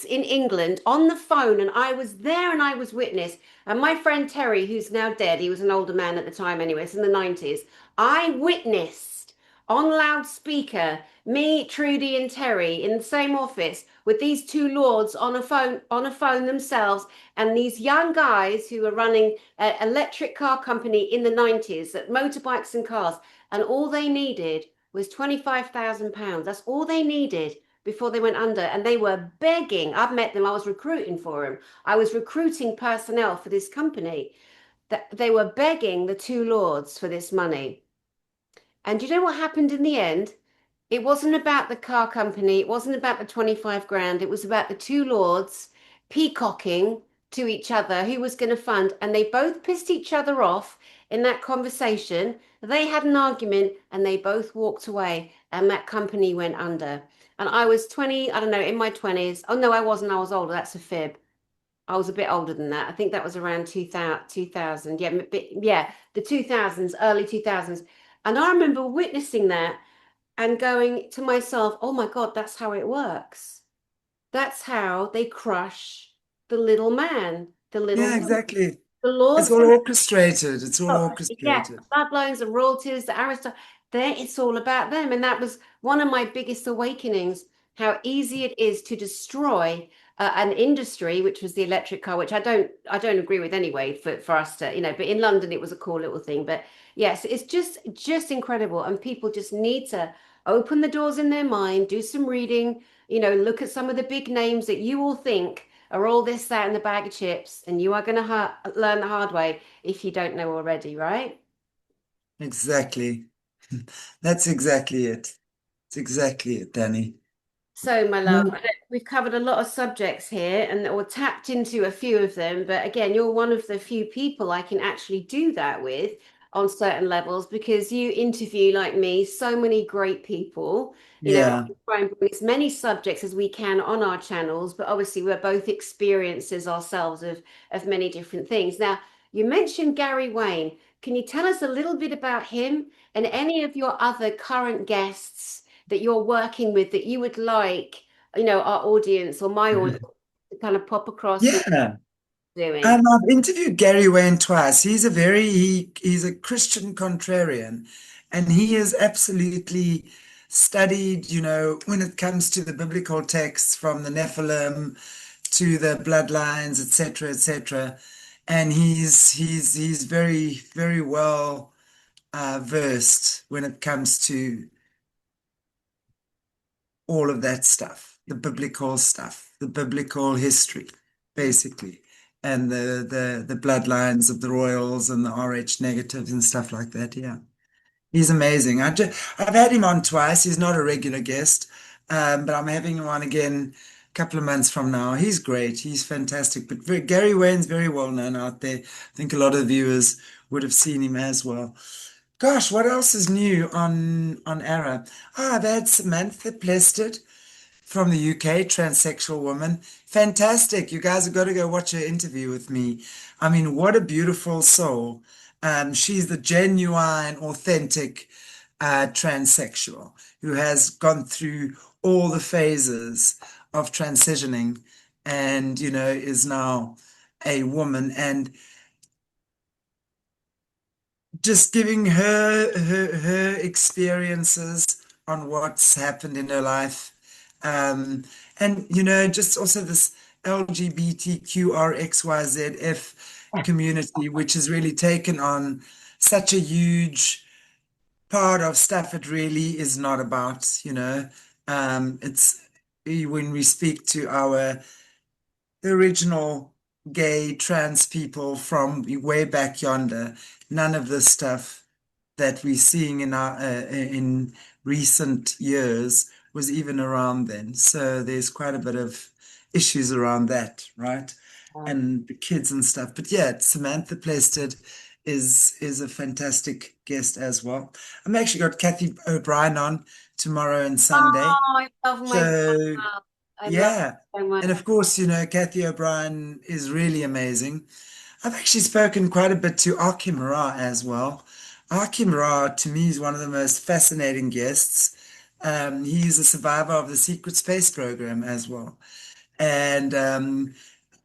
in England on the phone, and I was there and I was witness. And my friend Terry, who's now dead, he was an older man at the time anyway, it's in the 90s. I witnessed on loudspeaker me, Trudy, and Terry in the same office with these two lords on a phone themselves, and these young guys who were running an electric car company in the 90s at motorbikes and cars, and all they needed was £25,000. That's all they needed before they went under. And they were begging. I've met them. I was recruiting for them. I was recruiting personnel for this company. That they were begging the two lords for this money. And you know what happened in the end? It wasn't about the car company. It wasn't about the 25 grand. It was about the two lords peacocking to each other who was going to fund. And they both pissed each other off in that conversation. They had an argument and they both walked away. And that company went under. And I was 20, I don't know, in my 20s. Oh, no, I wasn't. I was older. That's a fib. I was a bit older than that. I think that was around 2000. Yeah, yeah, the 2000s, early 2000s. And I remember witnessing that and going to myself, oh my God, that's how it works. That's how they crush the little man, the little Yeah, woman. exactly. The It's Lord's all going orchestrated. It's all to, yeah, orchestrated. bloodlines, the royalties, the aristocrats, there it's all about them. And that was one of my biggest awakenings, how easy it is to destroy an industry, which was the electric car, which I don't agree with anyway for us to, but in London it was a cool little thing. But yes, it's just incredible. And people just need to open the doors in their mind, do some reading, look at some of the big names that you all think are all this, that, and the bag of chips, and you are going to learn the hard way if you don't know already, right? Exactly. That's exactly it. It's exactly it, Danny. So, my love, Mm. we've covered a lot of subjects here and or tapped into a few of them. But again, you're one of the few people I can actually do that with on certain levels because you interview, like me, so many great people. Yeah, We try and bring as many subjects as we can on our channels, but obviously we're both experiences ourselves of many different things. Now, you mentioned Gary Wayne. Can you tell us a little bit about him and any of your other current guests that you're working with that you would like, our audience or my audience to kind of pop across and yeah. doing? I've interviewed Gary Wayne twice. He's a Christian contrarian, and he is absolutely studied, when it comes to the biblical texts from the Nephilim to the bloodlines, etc., etc. And he's very, very well versed when it comes to all of that stuff, the biblical history, basically, and the bloodlines of the royals and the RH negatives and stuff like that. Yeah, he's amazing. I've had him on twice. He's not a regular guest, but I'm having him on again a couple of months from now. He's great. He's fantastic. But Gary Wayne's very well known out there. I think a lot of viewers would have seen him as well. Gosh, what else is new on Ara? Ah, I've had Samantha Plested from the UK, transsexual woman. Fantastic. You guys have got to go watch her interview with me. I mean, what a beautiful soul. She's the genuine, authentic transsexual who has gone through all the phases of transitioning and, is now a woman. And just giving her experiences on what's happened in her life. And just also this LGBTQRXYZF community, which has really taken on such a huge part of stuff it really is not about. It's when we speak to the original gay trans people from way back yonder, none of the stuff that we're seeing in recent years was even around then. So there's quite a bit of issues around that, right? And the kids and stuff. But yeah, Samantha Plested is a fantastic guest as well. I'm actually got Kathy O'Brien on tomorrow and Sunday. Oh, I love my So girl. I love yeah. her so much. And of course, Kathy O'Brien is really amazing. I've actually spoken quite a bit to Akim Ra as well. Akim Ra, to me, is one of the most fascinating guests. He's a survivor of the secret space program as well, and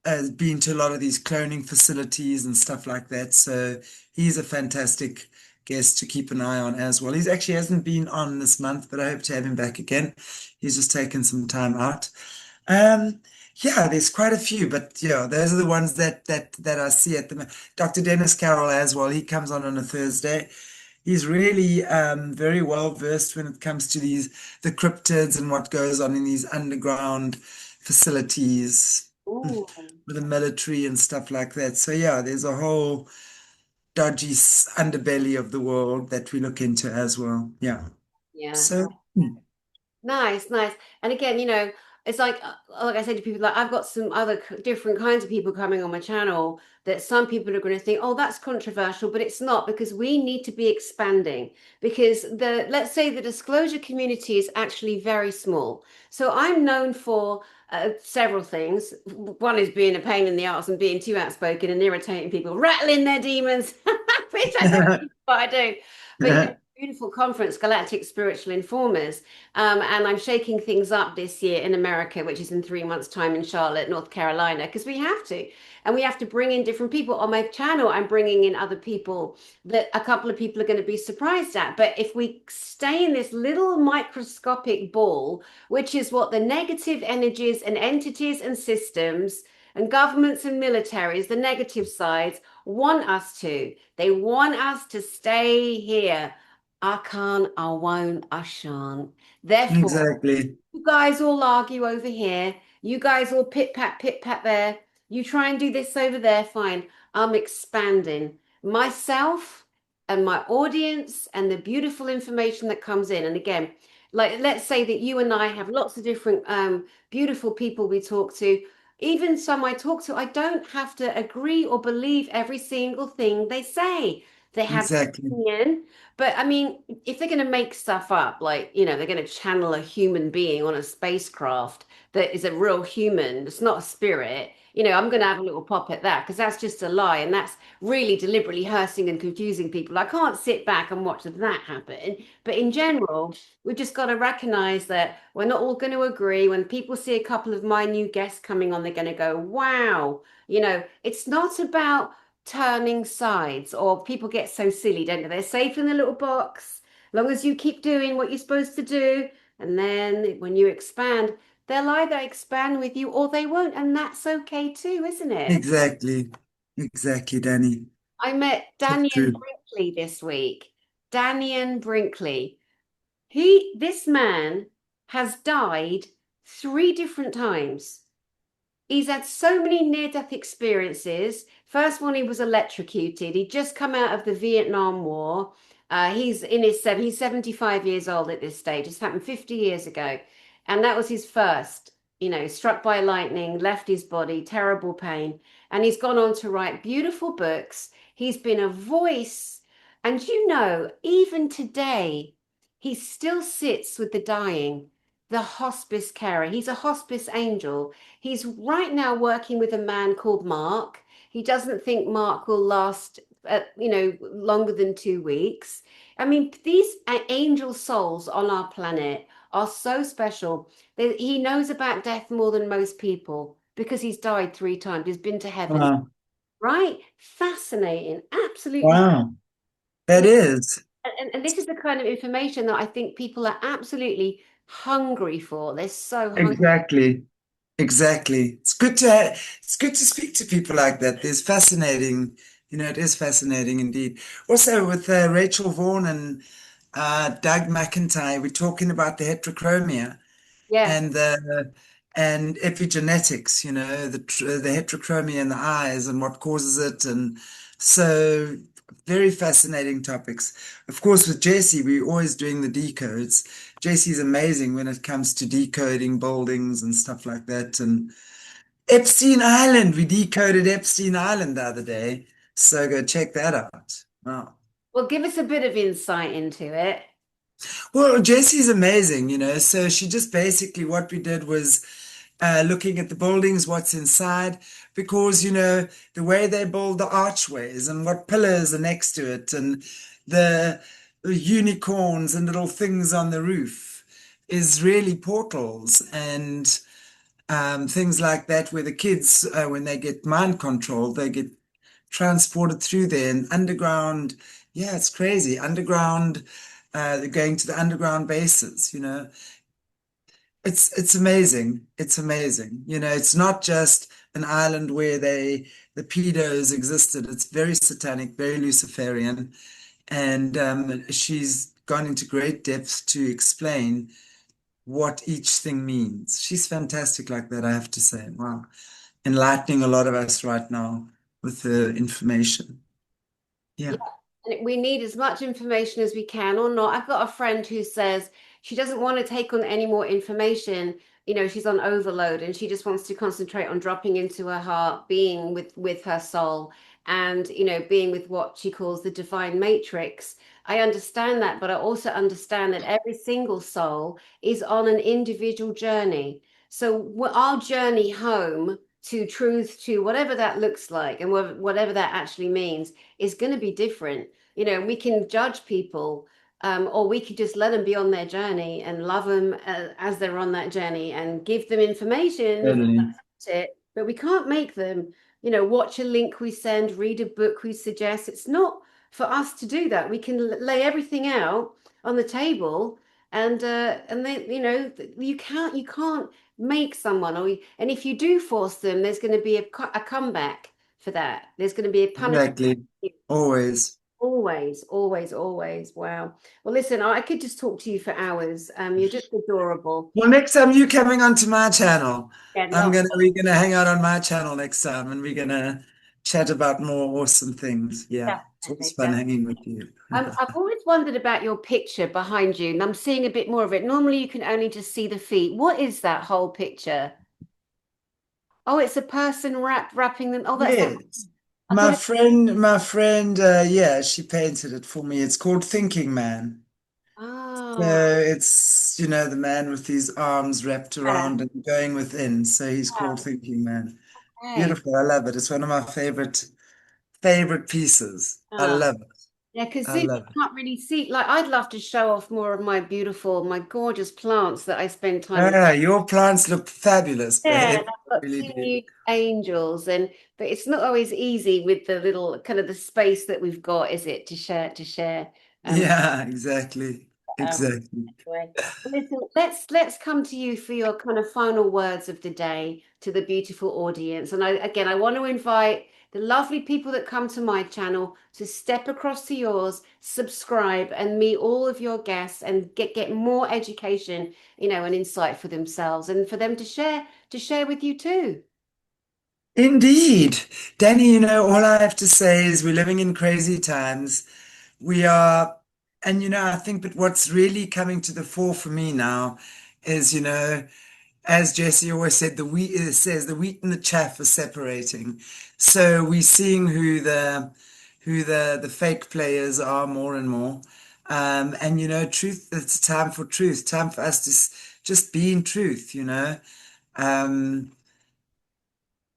has been to a lot of these cloning facilities and stuff like that. So he's a fantastic guest to keep an eye on as well. He's actually hasn't been on this month, but I hope to have him back again. He's just taken some time out. Um, yeah, there's quite a few, but yeah, those are the ones that I see at the moment. Dr. Dennis Carroll as well. He comes on a Thursday. He's really very well versed when it comes to the cryptids and what goes on in these underground facilities Ooh, with the military and stuff like that. So yeah, there's a whole dodgy underbelly of the world that we look into as well. Yeah. yeah. So Nice, nice. And again, it's like I said to people, like I've got some other different kinds of people coming on my channel that some people are going to think, oh, that's controversial, but it's not because we need to be expanding because let's say the disclosure community is actually very small. So I'm known for several things. One is being a pain in the arse and being too outspoken and irritating people, rattling their demons, which I don't know what I do. But beautiful conference, Galactic Spiritual Informers. And I'm shaking things up this year in America, which is in 3 months' time in Charlotte, North Carolina, because we have to. And we have to bring in different people. On my channel, I'm bringing in other people that a couple of people are going to be surprised at. But if we stay in this little microscopic ball, which is what the negative energies and entities and systems and governments and militaries, the negative sides, want us to. They want us to stay here. I can't, I won't, I shan't. Therefore, exactly. you guys all argue over here. You guys all pit pat there. You try and do this over there. Fine. I'm expanding myself and my audience and the beautiful information that comes in. And again, like let's say that you and I have lots of different beautiful people we talk to. Even some I talk to, I don't have to agree or believe every single thing they say. They have Exactly. opinion, but I mean, if they're going to make stuff up, like, they're going to channel a human being on a spacecraft that is a real human, it's not a spirit, I'm going to have a little pop at that because that's just a lie. And that's really deliberately hurting and confusing people. I can't sit back and watch that happen. But in general, we've just got to recognize that we're not all going to agree. When people see a couple of my new guests coming on, they're going to go, wow, it's not about turning sides or people get so silly, don't they? They're safe in the little box. long as you keep doing what you're supposed to do, and then when you expand, they'll either expand with you or they won't, and that's okay too, isn't it? Exactly. Exactly, Danny. I met So Daniel true. Brinkley this week. Daniel Brinkley. This man has died 3 different times. He's had so many near-death experiences. First one, he was electrocuted. He'd just come out of the Vietnam War. He's 75 years old at this stage. This happened 50 years ago. And that was his first, struck by lightning, left his body, terrible pain. And he's gone on to write beautiful books. He's been a voice. And even today, he still sits with the dying, the hospice carer. He's a hospice angel. He's right now working with a man called Mark. He doesn't think Mark will last, longer than 2 weeks. I mean, these angel souls on our planet are so special. He knows about death more than most people because he's died 3 times. He's been to heaven, Wow. right? Fascinating, absolutely. Wow. That And, is. and this is the kind of information that I think people are absolutely hungry for. They're so hungry. Exactly. Exactly. It's good to speak to people like that. There's fascinating, it is fascinating indeed. Also with Rachel Vaughan and Doug McIntyre, we're talking about the heterochromia Yes. and the and epigenetics, the heterochromia in the eyes and what causes it, and so very fascinating topics. Of course, with Jessie, we're always doing the decodes. Jessie's amazing when it comes to decoding buildings and stuff like that. And Epstein Island, we decoded Epstein Island the other day, so go check that out. Wow. Well, give us a bit of insight into it. Well, Jessie's amazing, So she just basically what we did was looking at the buildings, what's inside, because, the way they build the archways and what pillars are next to it and the unicorns and little things on the roof is really portals and things like that, where the kids, when they get mind controlled, they get transported through there and underground. Yeah, it's crazy. Underground, they're going to the underground bases, It's amazing. It's amazing. It's not just an island where the pedos existed. It's very satanic, very Luciferian. And she's gone into great depth to explain what each thing means. She's fantastic like that, I have to say. Wow. Enlightening a lot of us right now with the information. Yeah. Yeah. And we need as much information as we can or not. I've got a friend who says she doesn't want to take on any more information. She's on overload and she just wants to concentrate on dropping into her heart, being with her soul and, being with what she calls the divine matrix. I understand that, but I also understand that every single soul is on an individual journey. So our journey home to truth, to whatever that looks like and whatever that actually means is going to be different. We can judge people, or we could just let them be on their journey and love them as they're on that journey and give them information if Totally. that's it. But we can't make them, watch a link we send, read a book we suggest. It's not for us to do that. We can lay everything out on the table, and then you can't make someone, and if you do force them, there's going to be a comeback for that. There's going to be a punishment. Exactly. Always. Always, always, always. Wow. Well, listen, I could just talk to you for hours. You're just adorable. Well, next time you coming onto my channel, Yeah, love. we're gonna hang out on my channel next time and we're gonna chat about more awesome things. Yeah. It's always Definitely, fun definitely. hanging with you. I've always wondered about your picture behind you, and I'm seeing a bit more of it. Normally, you can only just see the feet. What is that whole picture? Oh, it's a person wrapping them. Oh, that's. Yes. I thought it. My friend, yeah, she painted it for me. It's called Thinking Man. So Oh, it's, the man with his arms wrapped yeah. around and going within. So he's called Thinking Man. Okay. Beautiful. I love it. It's one of my favorite pieces. I Oh, love it. yeah, because I you love it. can't really see. Like, I'd love to show off more of my gorgeous plants that I spend time with. Ah, your plants look fabulous, Yeah, and babe. I've got Really two do. new angels, but it's not always easy with the little kind of the space that we've got, is it, to share? Yeah, exactly. Um, Exactly. Anyway, listen, let's come to you for your kind of final words of the day to the beautiful audience. And I want to invite the lovely people that come to my channel to step across to yours, subscribe, and meet all of your guests and get more education, and insight for themselves and for them to share with you too. Indeed. Danny, all I have to say is we're living in crazy times. We are, and I think, but what's really coming to the fore for me now is, as Jesse always said, the wheat and the chaff are separating. So we're seeing who the fake players are more and more. And truth, it's time for truth, time for us to just be in truth. Um,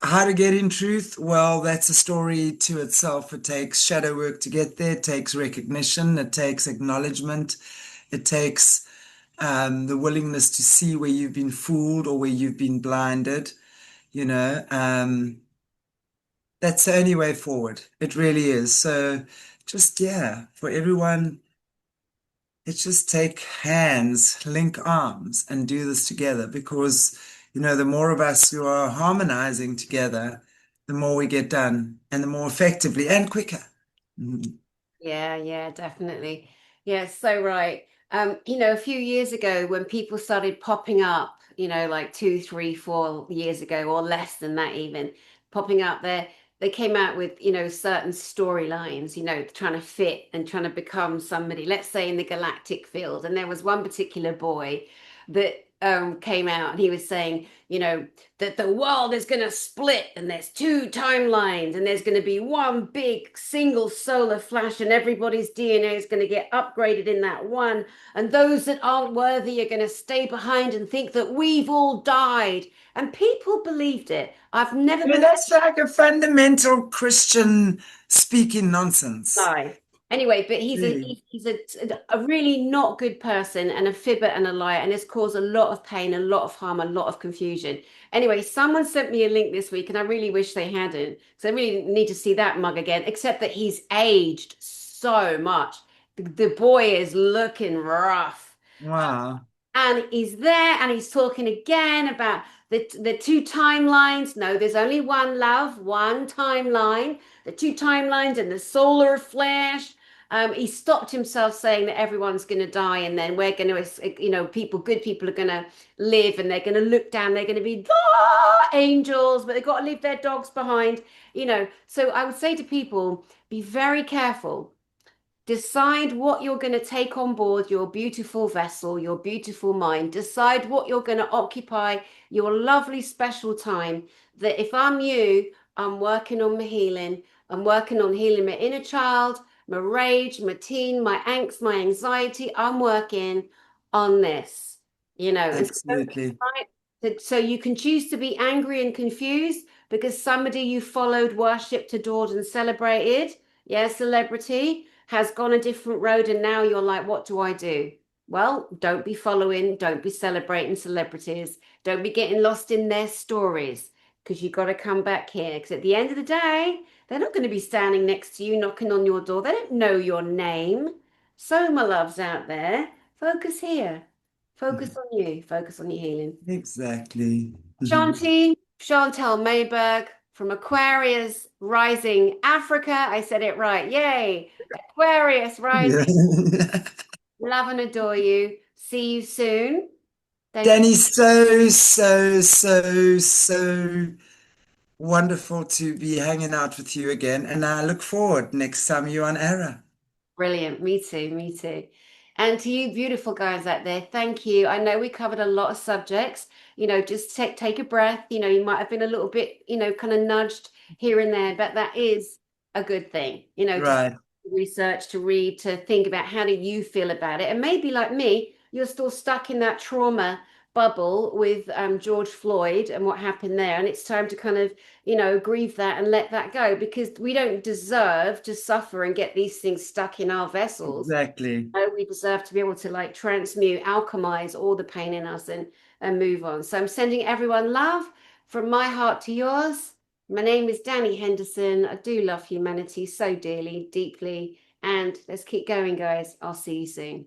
how to get in truth? Well, that's a story to itself. It takes shadow work to get there. It takes recognition. It takes acknowledgement. It takes the willingness to see where you've been fooled or where you've been blinded. You know, that's the only way forward. It really is. So, just yeah, for everyone, let's just take hands, link arms, and do this together because, the more of us who are harmonizing together, the more we get done and the more effectively and quicker. Mhm. Yeah, yeah, definitely. Yeah, so right. A few years ago when people started popping up, like 2, 3, 4 years ago, or less than that even, popping up there, they came out with, certain storylines, trying to fit and trying to become somebody, let's say in the galactic field. And there was one particular boy that came out and he was saying, that the world is going to split and there's two timelines and there's going to be one big single solar flash and everybody's DNA is going to get upgraded in that one. And those that aren't worthy are going to stay behind and think that we've all died. And people believed it. I've never I mean, believed that's like a fundamental Christian speaking nonsense. lie. Anyway, but he's a Really. he's, he's a really not good person and a fibber and a liar, and has caused a lot of pain, a lot of harm, a lot of confusion. Anyway, someone sent me a link this week, and I really wish they hadn't, because I really need to see that mug again. Except that he's aged so much. The boy is looking rough. Wow. And he's there and he's talking again about the two timelines. No, there's only one love, one timeline, the two timelines and the solar flash. He stopped himself saying that everyone's going to die and then we're going to, good people are going to live and they're going to look down. They're going to be angels, but they've got to leave their dogs behind. So I would say to people, be very careful. Decide what you're going to take on board your beautiful vessel, your beautiful mind. Decide what you're going to occupy your lovely special time. That if I'm you, I'm working on my healing. I'm working on healing my inner child, my rage, my teen, my angst, my anxiety. I'm working on this, and so don't be Absolutely. right. So you can choose to be angry and confused because somebody you followed, worshipped, adored, and celebrated, yeah, celebrity, has gone a different road, and now you're like, what do I do? Well, don't be following, don't be celebrating celebrities, don't be getting lost in their stories, because you got to come back here. Because at the end of the day, they're not going to be standing next to you, knocking on your door. They don't know your name. So, my loves out there, focus here. Focus on you. Focus on your healing. Exactly. Chantelle Meyburgh from Aquarius Rising Africa. I said it right. Yay. Aquarius Rising. Yeah. Love and adore you. See you soon. Thank you. Danny, so wonderful to be hanging out with you again. And I look forward next time you're on Era. Brilliant. Me too. Me too. And to you beautiful guys out there, thank you. I know we covered a lot of subjects. Just take a breath. You might have been a little bit, kind of nudged here and there, but that is a good thing. To Right. research, to read, to think about how do you feel about it. And maybe like me, you're still stuck in that trauma bubble with George Floyd and what happened there. And it's time to kind of grieve that and let that go because we don't deserve to suffer and get these things stuck in our vessels. Exactly. We deserve to be able to like transmute, alchemize all the pain in us and move on. So I'm sending everyone love from my heart to yours. My name is Danny Henderson. I do love humanity so dearly, deeply, And let's keep going, guys. I'll see you soon.